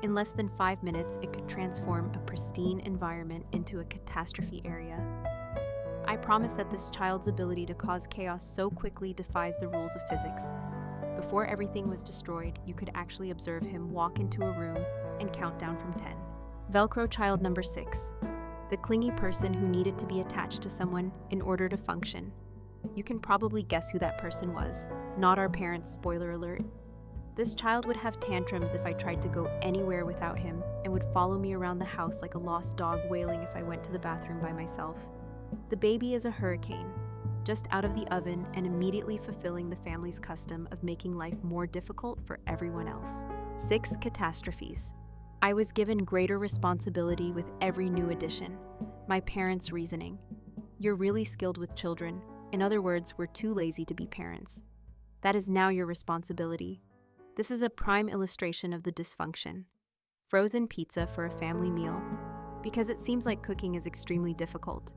A: In less than 5 minutes, it could transform a pristine environment into a catastrophe area. I promise that this child's ability to cause chaos so quickly defies the rules of physics. Before everything was destroyed, you could actually observe him walk into a room and count down from 10. Velcro child number 6. The clingy person who needed to be attached to someone in order to function. You can probably guess who that person was. Not our parents, spoiler alert. This child would have tantrums if I tried to go anywhere without him and would follow me around the house like a lost dog wailing if I went to the bathroom by myself. The baby is a hurricane, just out of the oven and immediately fulfilling the family's custom of making life more difficult for everyone else. 6 catastrophes. I was given greater responsibility with every new addition. My parents' reasoning. You're really skilled with children. In other words, we're too lazy to be parents. That is now your responsibility. This is a prime illustration of the dysfunction. Frozen pizza for a family meal. Because it seems like cooking is extremely difficult.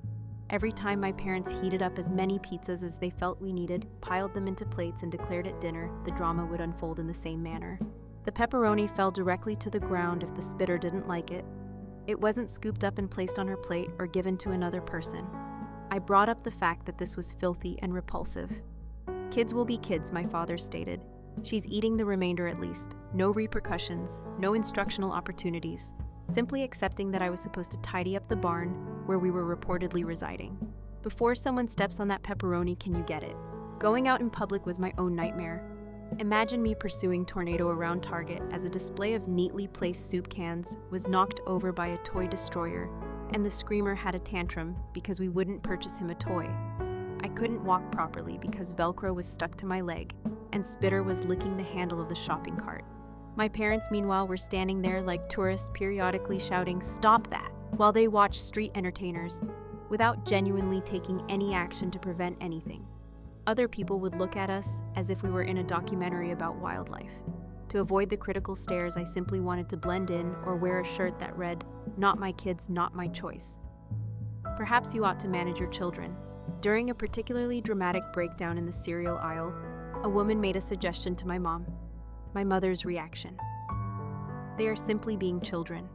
A: Every time my parents heated up as many pizzas as they felt we needed, piled them into plates and declared it dinner, the drama would unfold in the same manner. The pepperoni fell directly to the ground if the spitter didn't like it. It wasn't scooped up and placed on her plate or given to another person. I brought up the fact that this was filthy and repulsive. Kids will be kids, my father stated. She's eating the remainder at least. No repercussions, no instructional opportunities. Simply accepting that I was supposed to tidy up the barn where we were reportedly residing. Before someone steps on that pepperoni, can you get it? Going out in public was my own nightmare. Imagine me pursuing Tornado around Target as a display of neatly placed soup cans was knocked over by a toy destroyer, and the screamer had a tantrum because we wouldn't purchase him a toy. I couldn't walk properly because Velcro was stuck to my leg, and Spitter was licking the handle of the shopping cart. My parents, meanwhile, were standing there like tourists, periodically shouting, "Stop that!" while they watched street entertainers, without genuinely taking any action to prevent anything. Other people would look at us as if we were in a documentary about wildlife. To avoid the critical stares, I simply wanted to blend in or wear a shirt that read, "Not my kids, not my choice." Perhaps you ought to manage your children. During a particularly dramatic breakdown in the cereal aisle, a woman made a suggestion to my mom. My mother's reaction. They are simply being children.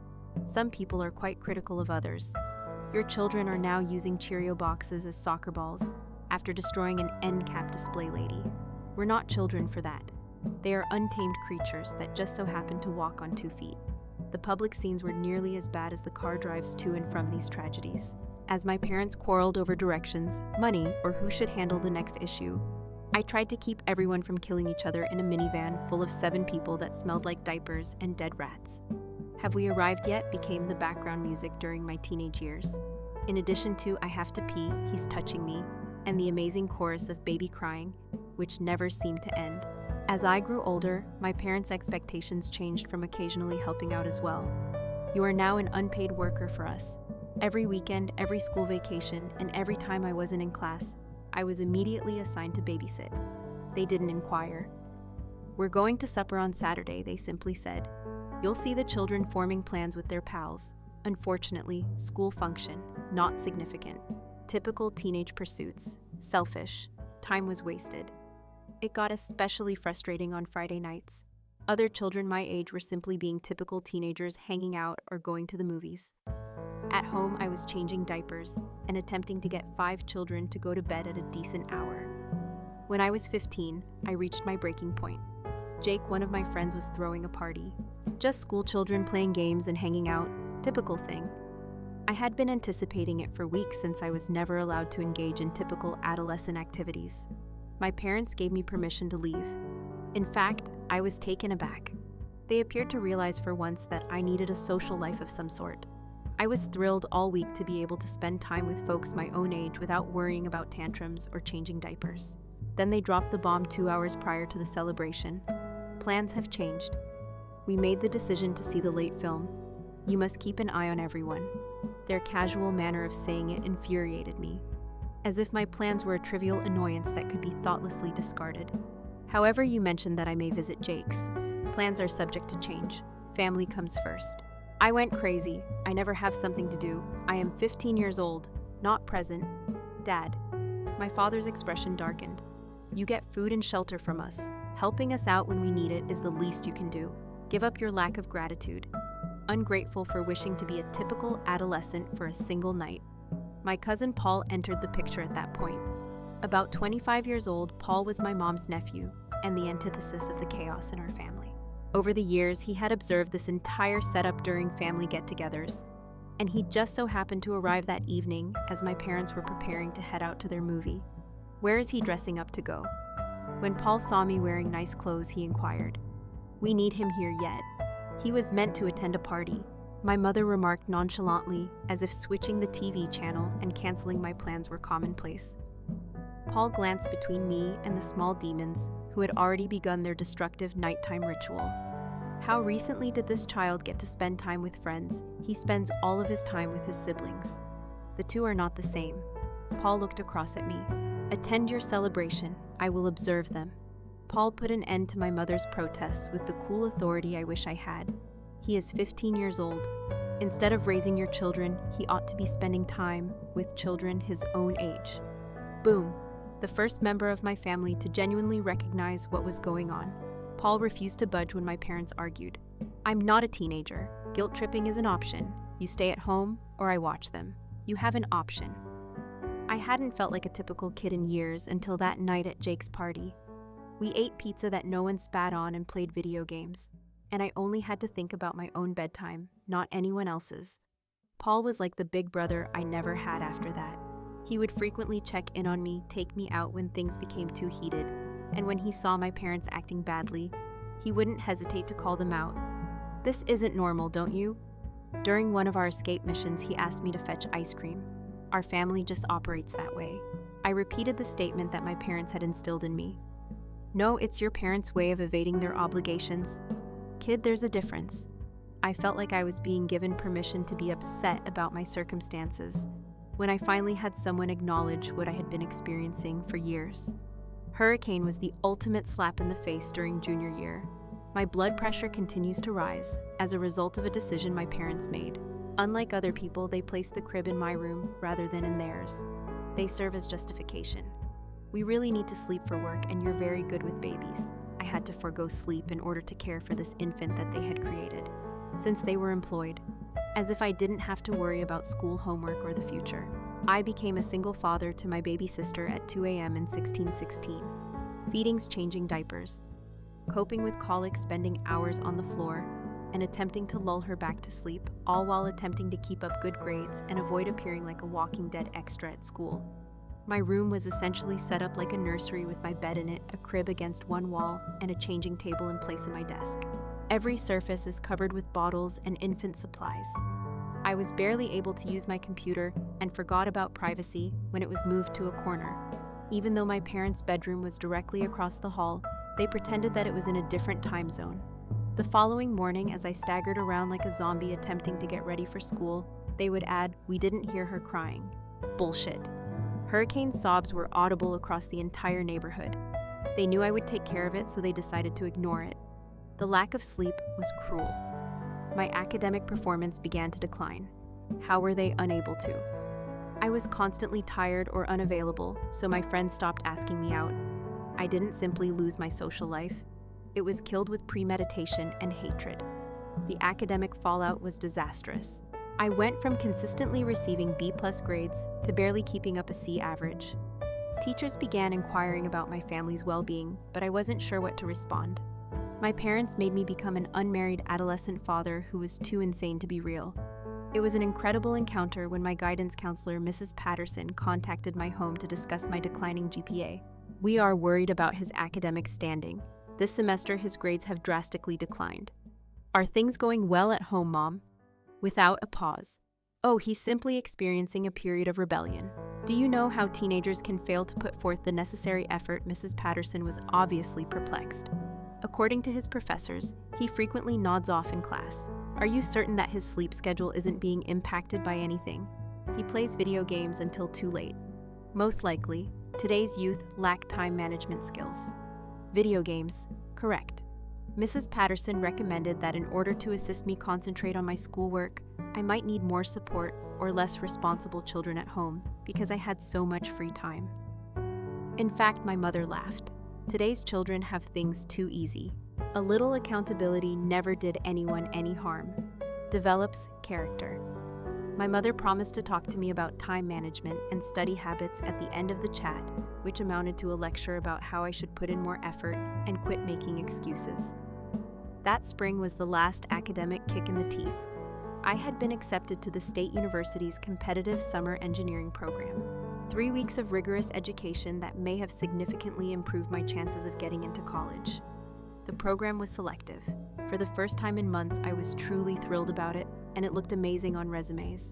A: Some people are quite critical of others. Your children are now using Cheerio boxes as soccer balls after destroying an end cap display lady. We're not children for that. They are untamed creatures that just so happen to walk on 2 feet. The public scenes were nearly as bad as the car drives to and from these tragedies. As my parents quarreled over directions, money, or who should handle the next issue, I tried to keep everyone from killing each other in a minivan full of 7 people that smelled like diapers and dead rats. "Have we arrived yet?" became the background music during my teenage years. In addition to "I have to pee, he's touching me," and the amazing chorus of baby crying, which never seemed to end. As I grew older, my parents' expectations changed from occasionally helping out as well. "You are now an unpaid worker for us." Every weekend, every school vacation, and every time I wasn't in class, I was immediately assigned to babysit. They didn't inquire. "We're going to supper on Saturday," they simply said. You'll see the children forming plans with their pals. Unfortunately, school function, not significant. Typical teenage pursuits, selfish, time was wasted. It got especially frustrating on Friday nights. Other children my age were simply being typical teenagers hanging out or going to the movies. At home, I was changing diapers and attempting to get 5 children to go to bed at a decent hour. When I was 15, I reached my breaking point. Jake, one of my friends, was throwing a party. Just school children playing games and hanging out, typical thing. I had been anticipating it for weeks since I was never allowed to engage in typical adolescent activities. My parents gave me permission to leave. In fact, I was taken aback. They appeared to realize for once that I needed a social life of some sort. I was thrilled all week to be able to spend time with folks my own age without worrying about tantrums or changing diapers. Then they dropped the bomb 2 hours prior to the celebration. Plans have changed. We made the decision to see the late film. You must keep an eye on everyone. Their casual manner of saying it infuriated me, as if my plans were a trivial annoyance that could be thoughtlessly discarded. However, you mentioned that I may visit Jake's. Plans are subject to change. Family comes first. I went crazy. I never have something to do. I am 15 years old, not present. Dad. My father's expression darkened. You get food and shelter from us. Helping us out when we need it is the least you can do. Give up your lack of gratitude. Ungrateful for wishing to be a typical adolescent for a single night. My cousin Paul entered the picture at that point. About 25 years old, Paul was my mom's nephew and the antithesis of the chaos in our family. Over the years, he had observed this entire setup during family get-togethers, and he just so happened to arrive that evening as my parents were preparing to head out to their movie. Where is he dressing up to go? When Paul saw me wearing nice clothes, he inquired, "We need him here yet." He was meant to attend a party. My mother remarked nonchalantly, as if switching the TV channel and canceling my plans were commonplace. Paul glanced between me and the small demons who had already begun their destructive nighttime ritual. How recently did this child get to spend time with friends? He spends all of his time with his siblings. The two are not the same. Paul looked across at me. Attend your celebration. I will observe them. Paul put an end to my mother's protests with the cool authority I wish I had. He is 15 years old. Instead of raising your children, he ought to be spending time with children his own age. Boom. The first member of my family to genuinely recognize what was going on. Paul refused to budge when my parents argued. I'm not a teenager. Guilt tripping is an option. You stay at home, or I watch them. You have an option. I hadn't felt like a typical kid in years until that night at Jake's party. We ate pizza that no one spat on and played video games, and I only had to think about my own bedtime, not anyone else's. Paul was like the big brother I never had after that. He would frequently check in on me, take me out when things became too heated, and when he saw my parents acting badly, he wouldn't hesitate to call them out. This isn't normal, don't you? During one of our escape missions, he asked me to fetch ice cream. Our family just operates that way. I repeated the statement that my parents had instilled in me. No, it's your parents' way of evading their obligations. Kid, there's a difference. I felt like I was being given permission to be upset about my circumstances when I finally had someone acknowledge what I had been experiencing for years. Hurricane was the ultimate slap in the face during junior year. My blood pressure continues to rise as a result of a decision my parents made. Unlike other people, they placed the crib in my room rather than in theirs. They serve as justification. We really need to sleep for work, and you're very good with babies. I had to forego sleep in order to care for this infant that they had created, since they were employed. As if I didn't have to worry about school homework or the future. I became a single father to my baby sister at 2 a.m. in 1616. Feedings, changing diapers. Coping with colic, spending hours on the floor, and attempting to lull her back to sleep, all while attempting to keep up good grades and avoid appearing like a Walking Dead extra at school. My room was essentially set up like a nursery with my bed in it, a crib against one wall, and a changing table in place of my desk. Every surface is covered with bottles and infant supplies. I was barely able to use my computer and forgot about privacy when it was moved to a corner. Even though my parents' bedroom was directly across the hall, they pretended that it was in a different time zone. The following morning, as I staggered around like a zombie attempting to get ready for school, they would add, "We didn't hear her crying." Bullshit. Hurricane's sobs were audible across the entire neighborhood. They knew I would take care of it, so they decided to ignore it. The lack of sleep was cruel. My academic performance began to decline. How were they unable to? I was constantly tired or unavailable, so my friends stopped asking me out. I didn't simply lose my social life. It was killed with premeditation and hatred. The academic fallout was disastrous. I went from consistently receiving B+ grades to barely keeping up a C average. Teachers began inquiring about my family's well-being, but I wasn't sure what to respond. My parents made me become an unmarried adolescent father who was too insane to be real. It was an incredible encounter when my guidance counselor, Mrs. Patterson, contacted my home to discuss my declining GPA. We are worried about his academic standing. This semester, his grades have drastically declined. Are things going well at home, Mom? Without a pause. Oh, he's simply experiencing a period of rebellion. Do you know how teenagers can fail to put forth the necessary effort? Mrs. Patterson was obviously perplexed. According to his professors, he frequently nods off in class. Are you certain that his sleep schedule isn't being impacted by anything? He plays video games until too late. Most likely, today's youth lack time management skills. Video games, correct. Mrs. Patterson recommended that in order to assist me concentrate on my schoolwork, I might need more support or less responsible children at home because I had so much free time. In fact, my mother laughed. Today's children have things too easy. A little accountability never did anyone any harm. Develops character. My mother promised to talk to me about time management and study habits at the end of the chat, which amounted to a lecture about how I should put in more effort and quit making excuses. That spring was the last academic kick in the teeth. I had been accepted to the State University's competitive summer engineering program. 3 weeks of rigorous education that may have significantly improved my chances of getting into college. The program was selective. For the first time in months, I was truly thrilled about it, and it looked amazing on resumes.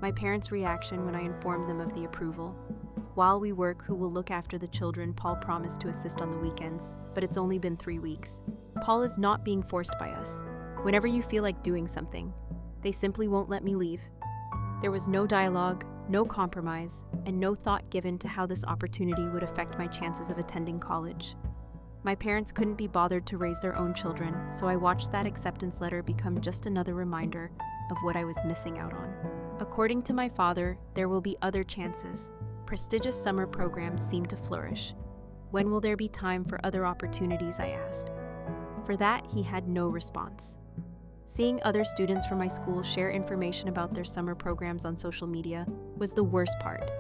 A: My parents' reaction when I informed them of the approval. While we work, who will look after the children? Paul promised to assist on the weekends, but it's only been 3 weeks. Paul is not being forced by us. Whenever you feel like doing something, they simply won't let me leave. There was no dialogue, no compromise, and no thought given to how this opportunity would affect my chances of attending college. My parents couldn't be bothered to raise their own children, so I watched that acceptance letter become just another reminder of what I was missing out on. According to my father, there will be other chances. Prestigious summer programs seem to flourish. When will there be time for other opportunities? I asked. For that, he had no response. Seeing other students from my school share information about their summer programs on social media was the worst part.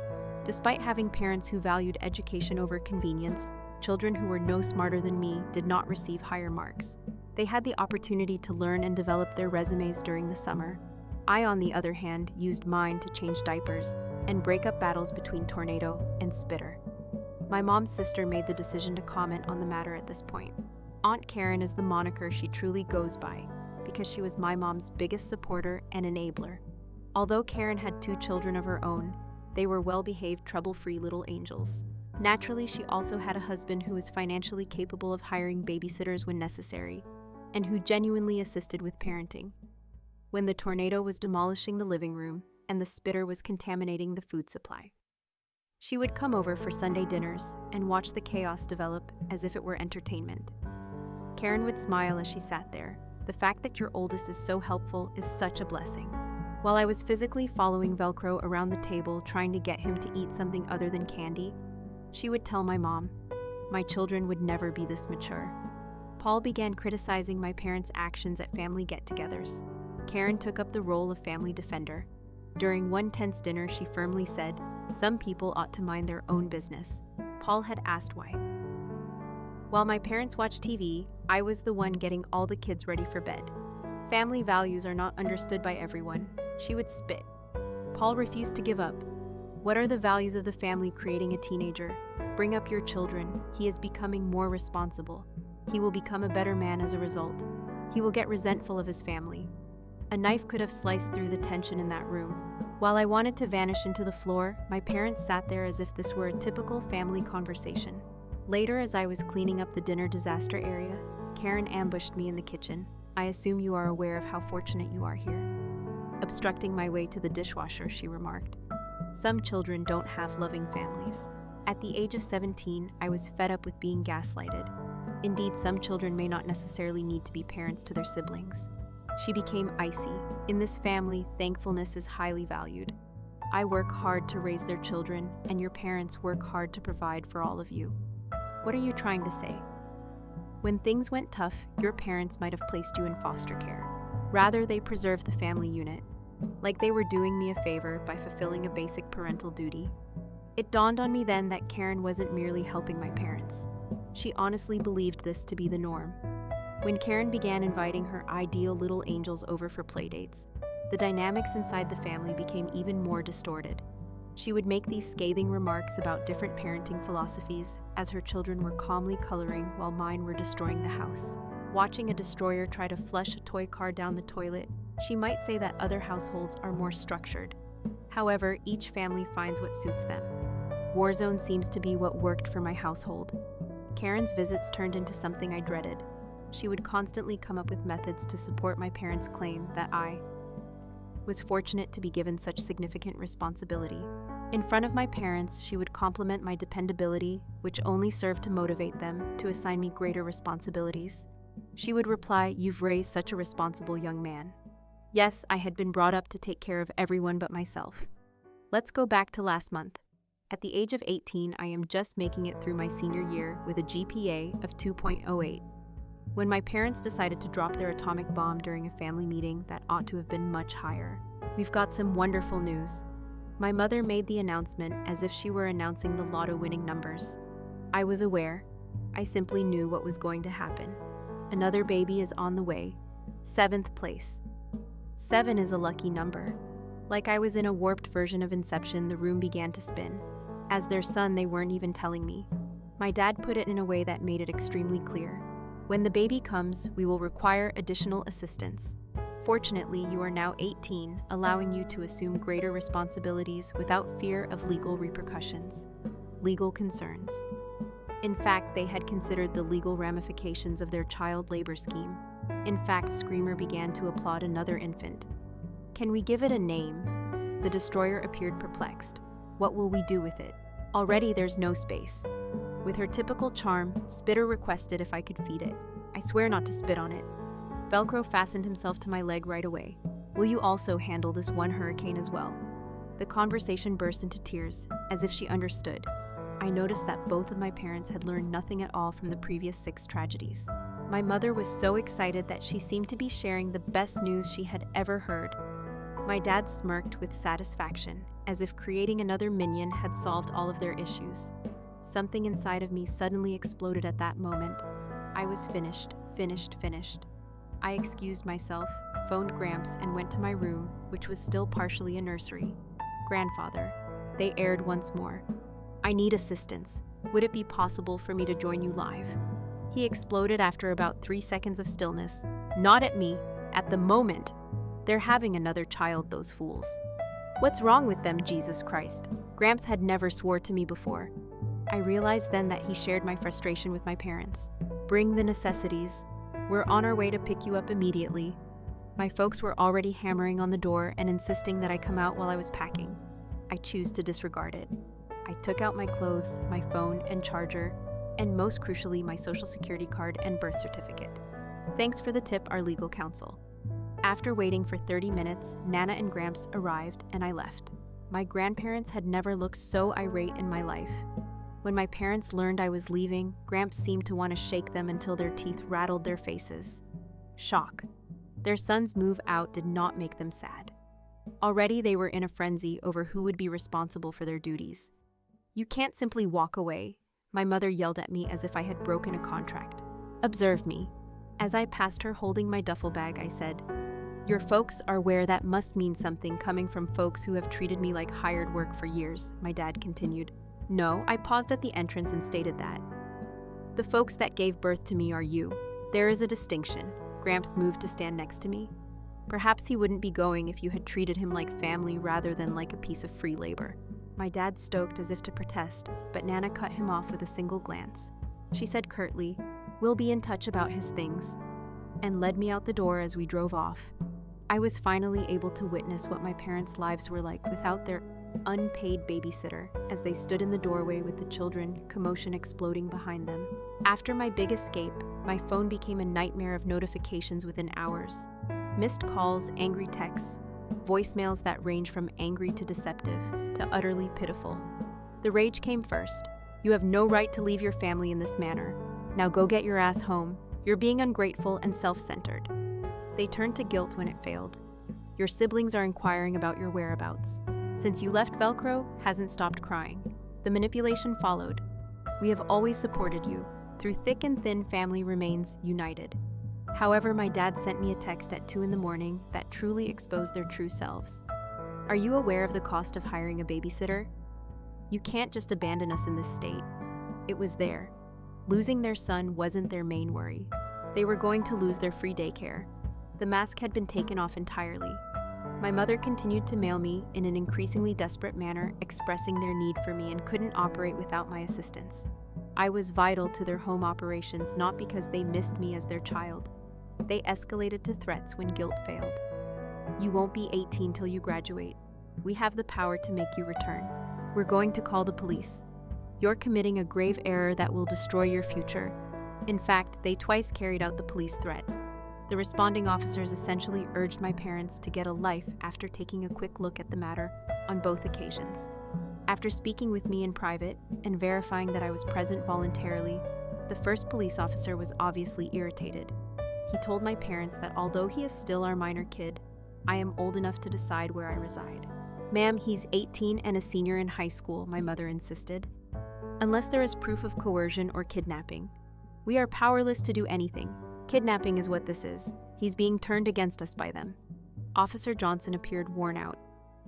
A: Despite having parents who valued education over convenience, children who were no smarter than me did not receive higher marks. They had the opportunity to learn and develop their resumes during the summer. I, on the other hand, used mine to change diapers and break up battles between Tornado and Spitter. My mom's sister made the decision to comment on the matter at this point. Aunt Karen is the moniker she truly goes by, because she was my mom's biggest supporter and enabler. Although Karen had 2 children of her own, they were well-behaved, trouble-free little angels. Naturally, she also had a husband who was financially capable of hiring babysitters when necessary, and who genuinely assisted with parenting. When the Tornado was demolishing the living room and the Spitter was contaminating the food supply, she would come over for Sunday dinners and watch the chaos develop as if it were entertainment. Karen would smile as she sat there. The fact that your oldest is so helpful is such a blessing. While I was physically following Velcro around the table trying to get him to eat something other than candy, she would tell my mom, "My children would never be this mature." Paul began criticizing my parents' actions at family get-togethers. Karen took up the role of family defender. During one tense dinner, she firmly said, "Some people ought to mind their own business." Paul had asked why. While my parents watched TV, I was the one getting all the kids ready for bed. Family values are not understood by everyone. She would spit. Paul refused to give up. What are the values of the family creating a teenager? Bring up your children. He is becoming more responsible. He will become a better man as a result. He will get resentful of his family. A knife could have sliced through the tension in that room. While I wanted to vanish into the floor, my parents sat there as if this were a typical family conversation. Later, as I was cleaning up the dinner disaster area, Karen ambushed me in the kitchen. "I assume you are aware of how fortunate you are here." Obstructing my way to the dishwasher, she remarked. Some children don't have loving families. At the age of 17, I was fed up with being gaslighted. Indeed, some children may not necessarily need to be parents to their siblings. She became icy. In this family, thankfulness is highly valued. I work hard to raise their children, and your parents work hard to provide for all of you. What are you trying to say? When things went tough, your parents might have placed you in foster care. Rather, they preserved the family unit, like they were doing me a favor by fulfilling a basic parental duty. It dawned on me then that Karen wasn't merely helping my parents. She honestly believed this to be the norm. When Karen began inviting her ideal little angels over for playdates, the dynamics inside the family became even more distorted. She would make these scathing remarks about different parenting philosophies as her children were calmly coloring while mine were destroying the house. Watching a destroyer try to flush a toy car down the toilet, she might say that other households are more structured. However, each family finds what suits them. Warzone seems to be what worked for my household. Karen's visits turned into something I dreaded. She would constantly come up with methods to support my parents' claim that I was fortunate to be given such significant responsibility. In front of my parents, she would compliment my dependability, which only served to motivate them to assign me greater responsibilities. She would reply, "You've raised such a responsible young man." Yes, I had been brought up to take care of everyone but myself. Let's go back to last month. At the age of 18, I am just making it through my senior year with a GPA of 2.08. When my parents decided to drop their atomic bomb during a family meeting that ought to have been much higher. We've got some wonderful news. My mother made the announcement as if she were announcing the lotto winning numbers. I was aware. I simply knew what was going to happen. Another baby is on the way. 7th place. 7 is a lucky number. Like I was in a warped version of Inception, the room began to spin. As their son, they weren't even telling me. My dad put it in a way that made it extremely clear. When the baby comes, we will require additional assistance. Fortunately, you are now 18, allowing you to assume greater responsibilities without fear of legal repercussions. Legal concerns. In fact, they had considered the legal ramifications of their child labor scheme. In fact, Screamer began to applaud another infant. Can we give it a name? The destroyer appeared perplexed. What will we do with it? Already there's no space. With her typical charm, Spitter requested if I could feed it. I swear not to spit on it. Velcro fastened himself to my leg right away. Will you also handle this one hurricane as well? The conversation burst into tears, as if she understood. I noticed that both of my parents had learned nothing at all from the previous 6 tragedies. My mother was so excited that she seemed to be sharing the best news she had ever heard. My dad smirked with satisfaction, as if creating another minion had solved all of their issues. Something inside of me suddenly exploded at that moment. I was finished. I excused myself, phoned Gramps, and went to my room, which was still partially a nursery. Grandfather. They aired once more. I need assistance. Would it be possible for me to join you live? He exploded after about 3 seconds of stillness. Not at me. At the moment. They're having another child, those fools. What's wrong with them, Jesus Christ? Gramps had never swore to me before. I realized then that he shared my frustration with my parents. Bring the necessities. We're on our way to pick you up immediately. My folks were already hammering on the door and insisting that I come out while I was packing. I choose to disregard it. I took out my clothes, my phone and charger, and most crucially, my social security card and birth certificate. Thanks for the tip, our legal counsel. After waiting for 30 minutes, Nana and Gramps arrived and I left. My grandparents had never looked so irate in my life. When my parents learned I was leaving, Gramps seemed to want to shake them until their teeth rattled their faces. Shock. Their son's move out did not make them sad. Already they were in a frenzy over who would be responsible for their duties. You can't simply walk away. My mother yelled at me as if I had broken a contract. Observe me. As I passed her holding my duffel bag, I said, "Your folks are where that must mean something coming from folks who have treated me like hired work for years," my dad continued. No, I paused at the entrance and stated that. The folks that gave birth to me are you. There is a distinction. Gramps moved to stand next to me. Perhaps he wouldn't be going if you had treated him like family rather than like a piece of free labor. My dad stoked as if to protest, but Nana cut him off with a single glance. She said curtly, "We'll be in touch about his things," and led me out the door as we drove off. I was finally able to witness what my parents' lives were like without their unpaid babysitter as they stood in the doorway with the children, commotion exploding behind them. After my big escape, my phone became a nightmare of notifications within hours. Missed calls, angry texts, voicemails that range from angry to deceptive to utterly pitiful. The rage came first. "You have no right to leave your family in this manner. Now go get your ass home. You're being ungrateful and self-centered." They turned to guilt when it failed. "Your siblings are inquiring about your whereabouts. Since you left, Velcro hasn't stopped crying." The manipulation followed. "We have always supported you. Through thick and thin, family remains united." However, my dad sent me a text at 2 a.m. that truly exposed their true selves. "Are you aware of the cost of hiring a babysitter? You can't just abandon us in this state." It was there. Losing their son wasn't their main worry. They were going to lose their free daycare. The mask had been taken off entirely. My mother continued to mail me in an increasingly desperate manner, expressing their need for me and couldn't operate without my assistance. I was vital to their home operations not because they missed me as their child. They escalated to threats when guilt failed. You won't be 18 till you graduate. We have the power to make you return. We're going to call the police. You're committing a grave error that will destroy your future. In fact, they twice carried out the police threat. The responding officers essentially urged my parents to get a life after taking a quick look at the matter on both occasions. After speaking with me in private and verifying that I was present voluntarily, the first police officer was obviously irritated. He told my parents that although he is still our minor kid, I am old enough to decide where I reside. Ma'am, he's 18 and a senior in high school, my mother insisted. Unless there is proof of coercion or kidnapping, we are powerless to do anything. Kidnapping is what this is. He's being turned against us by them. Officer Johnson appeared worn out.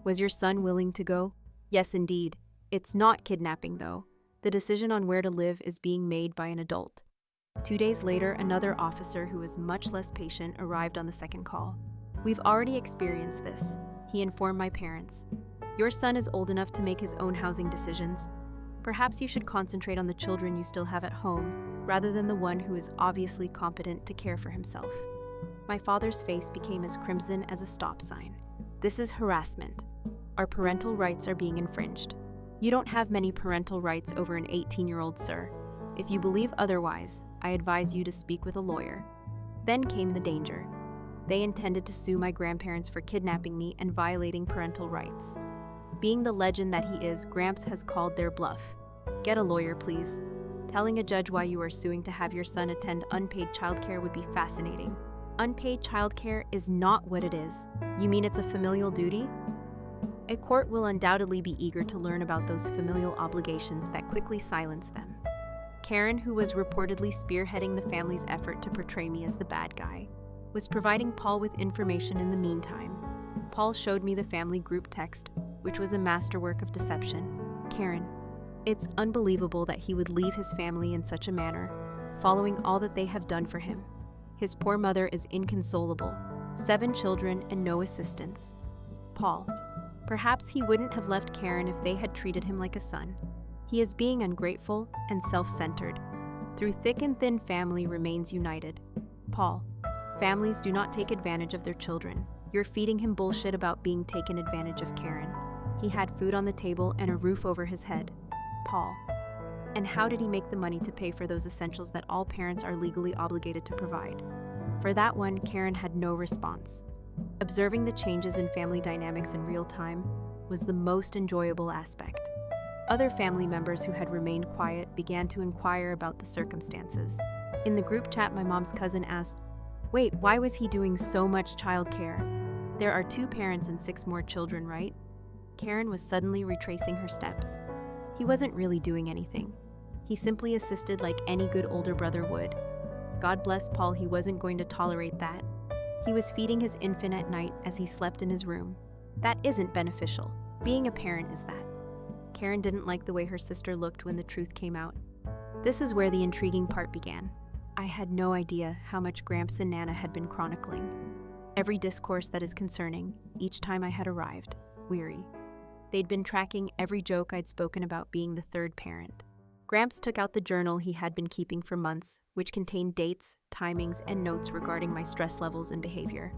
A: Was your son willing to go? Yes, indeed. It's not kidnapping, though. The decision on where to live is being made by an adult. 2 days later, another officer who was much less patient arrived on the second call. We've already experienced this, he informed my parents. Your son is old enough to make his own housing decisions. Perhaps you should concentrate on the children you still have at home, rather than the one who is obviously competent to care for himself. My father's face became as crimson as a stop sign. This is harassment. Our parental rights are being infringed. You don't have many parental rights over an 18-year-old, sir. If you believe otherwise, I advise you to speak with a lawyer. Then came the danger. They intended to sue my grandparents for kidnapping me and violating parental rights. Being the legend that he is, Gramps has called their bluff. Get a lawyer, please. Telling a judge why you are suing to have your son attend unpaid childcare would be fascinating. Unpaid childcare is not what it is. You mean it's a familial duty? A court will undoubtedly be eager to learn about those familial obligations that quickly silence them. Karen, who was reportedly spearheading the family's effort to portray me as the bad guy, was providing Paul with information in the meantime. Paul showed me the family group text, which was a masterwork of deception. Karen, it's unbelievable that he would leave his family in such a manner, following all that they have done for him. His poor mother is inconsolable, 7 children and no assistance. Paul, perhaps he wouldn't have left Karen if they had treated him like a son. He is being ungrateful and self-centered. Through thick and thin, family remains united. Paul, families do not take advantage of their children. You're feeding him bullshit about being taken advantage of, Karen. He had food on the table and a roof over his head. Paul, and how did he make the money to pay for those essentials that all parents are legally obligated to provide? For that one, Karen had no response. Observing the changes in family dynamics in real time was the most enjoyable aspect. Other family members who had remained quiet began to inquire about the circumstances. In the group chat, my mom's cousin asked, "Wait, why was he doing so much childcare? There are 2 parents and 6 more children, right?" Karen was suddenly retracing her steps. He wasn't really doing anything. He simply assisted like any good older brother would. God bless Paul, he wasn't going to tolerate that. He was feeding his infant at night as he slept in his room. That isn't beneficial. Being a parent is that. Karen didn't like the way her sister looked when the truth came out. This is where the intriguing part began. I had no idea how much Gramps and Nana had been chronicling. Every discourse that is concerning, each time I had arrived, weary. They'd been tracking every joke I'd spoken about being the third parent. Gramps took out the journal he had been keeping for months, which contained dates, timings, and notes regarding my stress levels and behavior.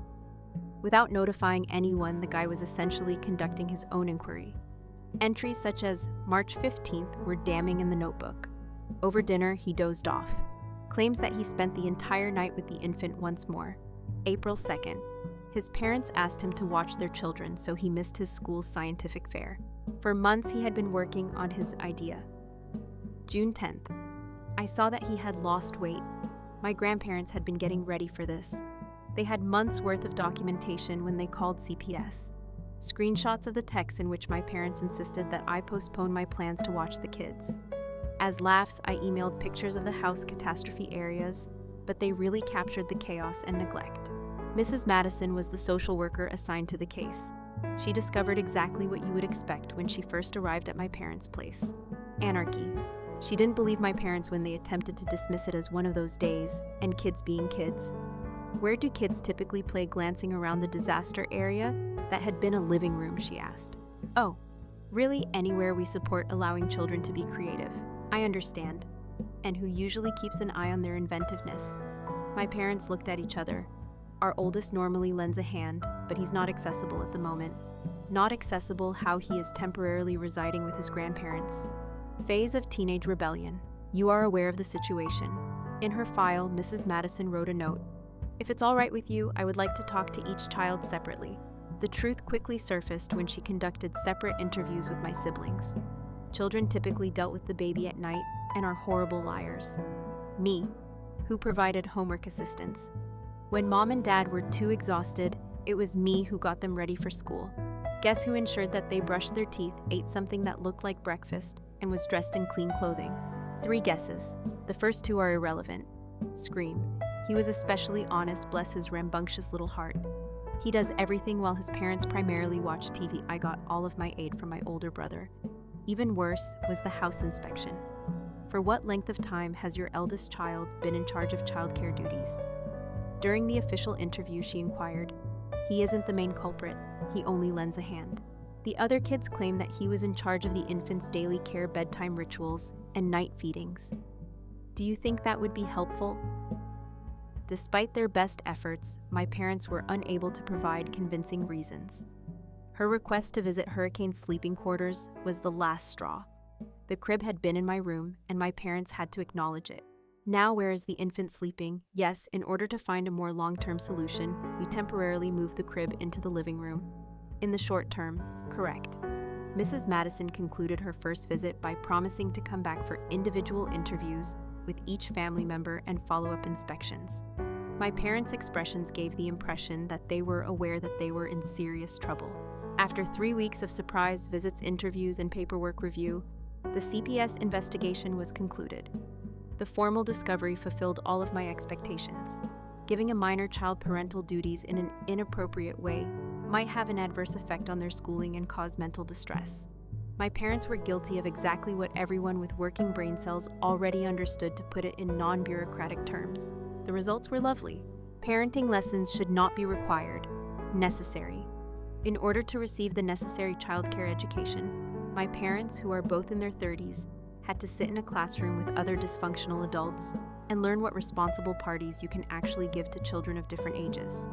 A: Without notifying anyone, the guy was essentially conducting his own inquiry. Entries such as March 15th were damning in the notebook. Over dinner, he dozed off. Claims that he spent the entire night with the infant once more. April 2nd. His parents asked him to watch their children, so he missed his school's scientific fair. For months, he had been working on his idea. June 10th. I saw that he had lost weight. My grandparents had been getting ready for this. They had months' worth of documentation when they called CPS. Screenshots of the texts in which my parents insisted that I postpone my plans to watch the kids. As laughs, I emailed pictures of the house catastrophe areas, but they really captured the chaos and neglect. Mrs. Madison was the social worker assigned to the case. She discovered exactly what you would expect when she first arrived at my parents' place. Anarchy. She didn't believe my parents when they attempted to dismiss it as one of those days, and kids being kids. Where do kids typically play? Glancing around the disaster area that had been a living room, she asked. Oh, really? Anywhere we support allowing children to be creative. I understand. And who usually keeps an eye on their inventiveness? My parents looked at each other. Our oldest normally lends a hand, but he's not accessible at the moment. Not accessible how he is temporarily residing with his grandparents. Phase of teenage rebellion. You are aware of the situation. In her file, Mrs. Madison wrote a note. If it's all right with you, I would like to talk to each child separately. The truth quickly surfaced when she conducted separate interviews with my siblings. Children typically dealt with the baby at night and are horrible liars. Me, who provided homework assistance. When mom and dad were too exhausted, it was me who got them ready for school. Guess who ensured that they brushed their teeth, ate something that looked like breakfast, and was dressed in clean clothing? 3 guesses. The first 2 are irrelevant. Scream. He was especially honest, bless his rambunctious little heart. He does everything while his parents primarily watch TV. I got all of my aid from my older brother. Even worse was the house inspection. For what length of time has your eldest child been in charge of childcare duties? During the official interview, she inquired. He isn't the main culprit. He only lends a hand. The other kids claim that he was in charge of the infant's daily care, bedtime rituals, and night feedings. Do you think that would be helpful? Despite their best efforts, my parents were unable to provide convincing reasons. Her request to visit Hurricane's sleeping quarters was the last straw. The crib had been in my room, and my parents had to acknowledge it. Now, where is the infant sleeping? Yes, in order to find a more long-term solution, we temporarily moved the crib into the living room. In the short term, correct. Mrs. Madison concluded her first visit by promising to come back for individual interviews with each family member and follow-up inspections. My parents' expressions gave the impression that they were aware that they were in serious trouble. After 3 weeks of surprise visits, interviews, and paperwork review, the CPS investigation was concluded. The formal discovery fulfilled all of my expectations. Giving a minor child parental duties in an inappropriate way might have an adverse effect on their schooling and cause mental distress. My parents were guilty of exactly what everyone with working brain cells already understood, to put it in non-bureaucratic terms. The results were lovely. Parenting lessons should not be required, necessary. In order to receive the necessary childcare education, my parents, who are both in their 30s, had to sit in a classroom with other dysfunctional adults and learn what responsible parties you can actually give to children of different ages.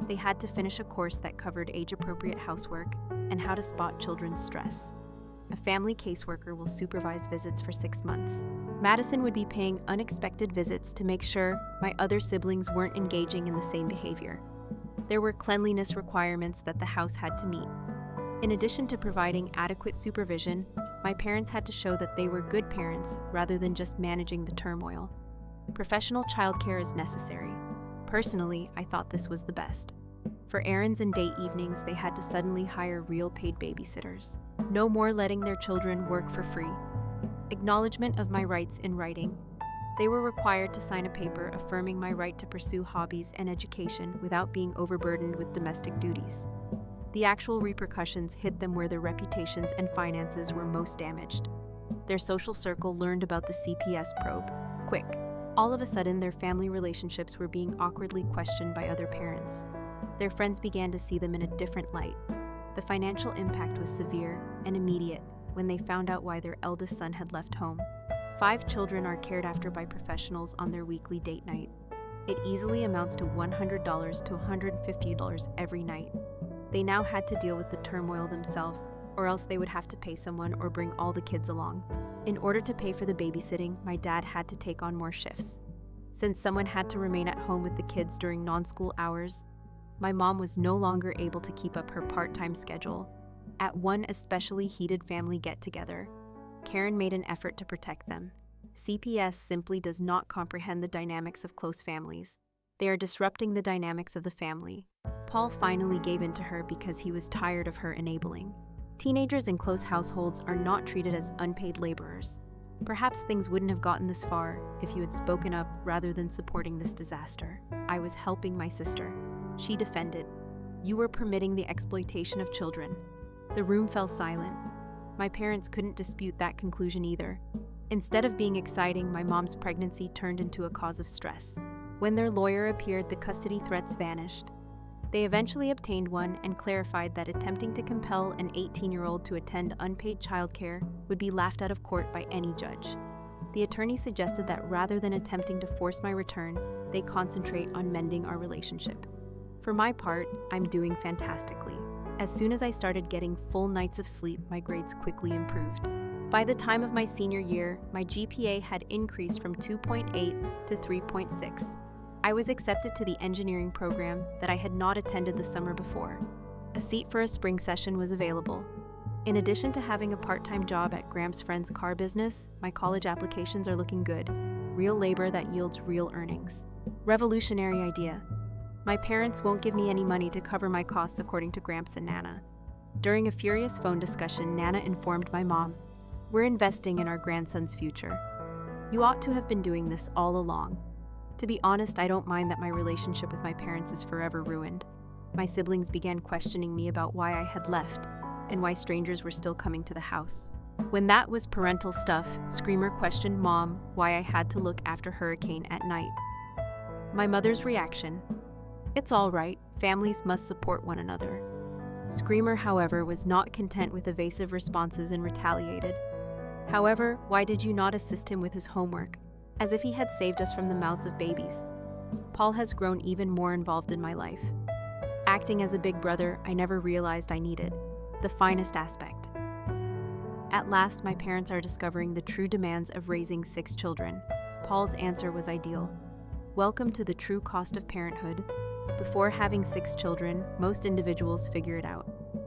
A: They had to finish a course that covered age-appropriate housework and how to spot children's stress. A family caseworker will supervise visits for 6 months. Madison would be paying unexpected visits to make sure my other siblings weren't engaging in the same behavior. There were cleanliness requirements that the house had to meet. In addition to providing adequate supervision, my parents had to show that they were good parents rather than just managing the turmoil. Professional childcare is necessary. Personally, I thought this was the best. For errands and date evenings, they had to suddenly hire real paid babysitters. No more letting their children work for free. Acknowledgement of my rights in writing. They were required to sign a paper affirming my right to pursue hobbies and education without being overburdened with domestic duties. The actual repercussions hit them where their reputations and finances were most damaged. Their social circle learned about the CPS probe. Quick. All of a sudden, their family relationships were being awkwardly questioned by other parents. Their friends began to see them in a different light. The financial impact was severe and immediate when they found out why their eldest son had left home. 5 children are cared after by professionals on their weekly date night. It easily amounts to $100 to $150 every night. They now had to deal with the turmoil themselves, or else they would have to pay someone or bring all the kids along. In order to pay for the babysitting, my dad had to take on more shifts. Since someone had to remain at home with the kids during non-school hours, my mom was no longer able to keep up her part-time schedule. At one especially heated family get-together, Karen made an effort to protect them. CPS simply does not comprehend the dynamics of close families. They are disrupting the dynamics of the family. Paul finally gave in to her because he was tired of her enabling. Teenagers in close households are not treated as unpaid laborers. Perhaps things wouldn't have gotten this far if you had spoken up rather than supporting this disaster. I was helping my sister. She defended. You were permitting the exploitation of children. The room fell silent. My parents couldn't dispute that conclusion either. Instead of being exciting, my mom's pregnancy turned into a cause of stress. When their lawyer appeared, the custody threats vanished. They eventually obtained one and clarified that attempting to compel an 18-year-old to attend unpaid childcare would be laughed out of court by any judge. The attorney suggested that rather than attempting to force my return, they concentrate on mending our relationship. For my part, I'm doing fantastically. As soon as I started getting full nights of sleep, my grades quickly improved. By the time of my senior year, my GPA had increased from 2.8 to 3.6. I was accepted to the engineering program that I had not attended the summer before. A seat for a spring session was available. In addition to having a part-time job at Graham's friend's car business, my college applications are looking good. Real labor that yields real earnings. Revolutionary idea. My parents won't give me any money to cover my costs, according to Gramps and Nana. During a furious phone discussion, Nana informed my mom, "We're investing in our grandson's future. You ought to have been doing this all along." To be honest, I don't mind that my relationship with my parents is forever ruined. My siblings began questioning me about why I had left and why strangers were still coming to the house. When that was parental stuff, Screamer questioned Mom why I had to look after Hurricane at night. My mother's reaction: "It's all right, families must support one another." Screamer, however, was not content with evasive responses and retaliated. "However, why did you not assist him with his homework? As if he had saved us from the mouths of babies." Paul has grown even more involved in my life. Acting as a big brother, I never realized I needed. The finest aspect. At last, my parents are discovering the true demands of raising 6 children. Paul's answer was ideal. Welcome to the true cost of parenthood. Before having 6 children, most individuals figure it out.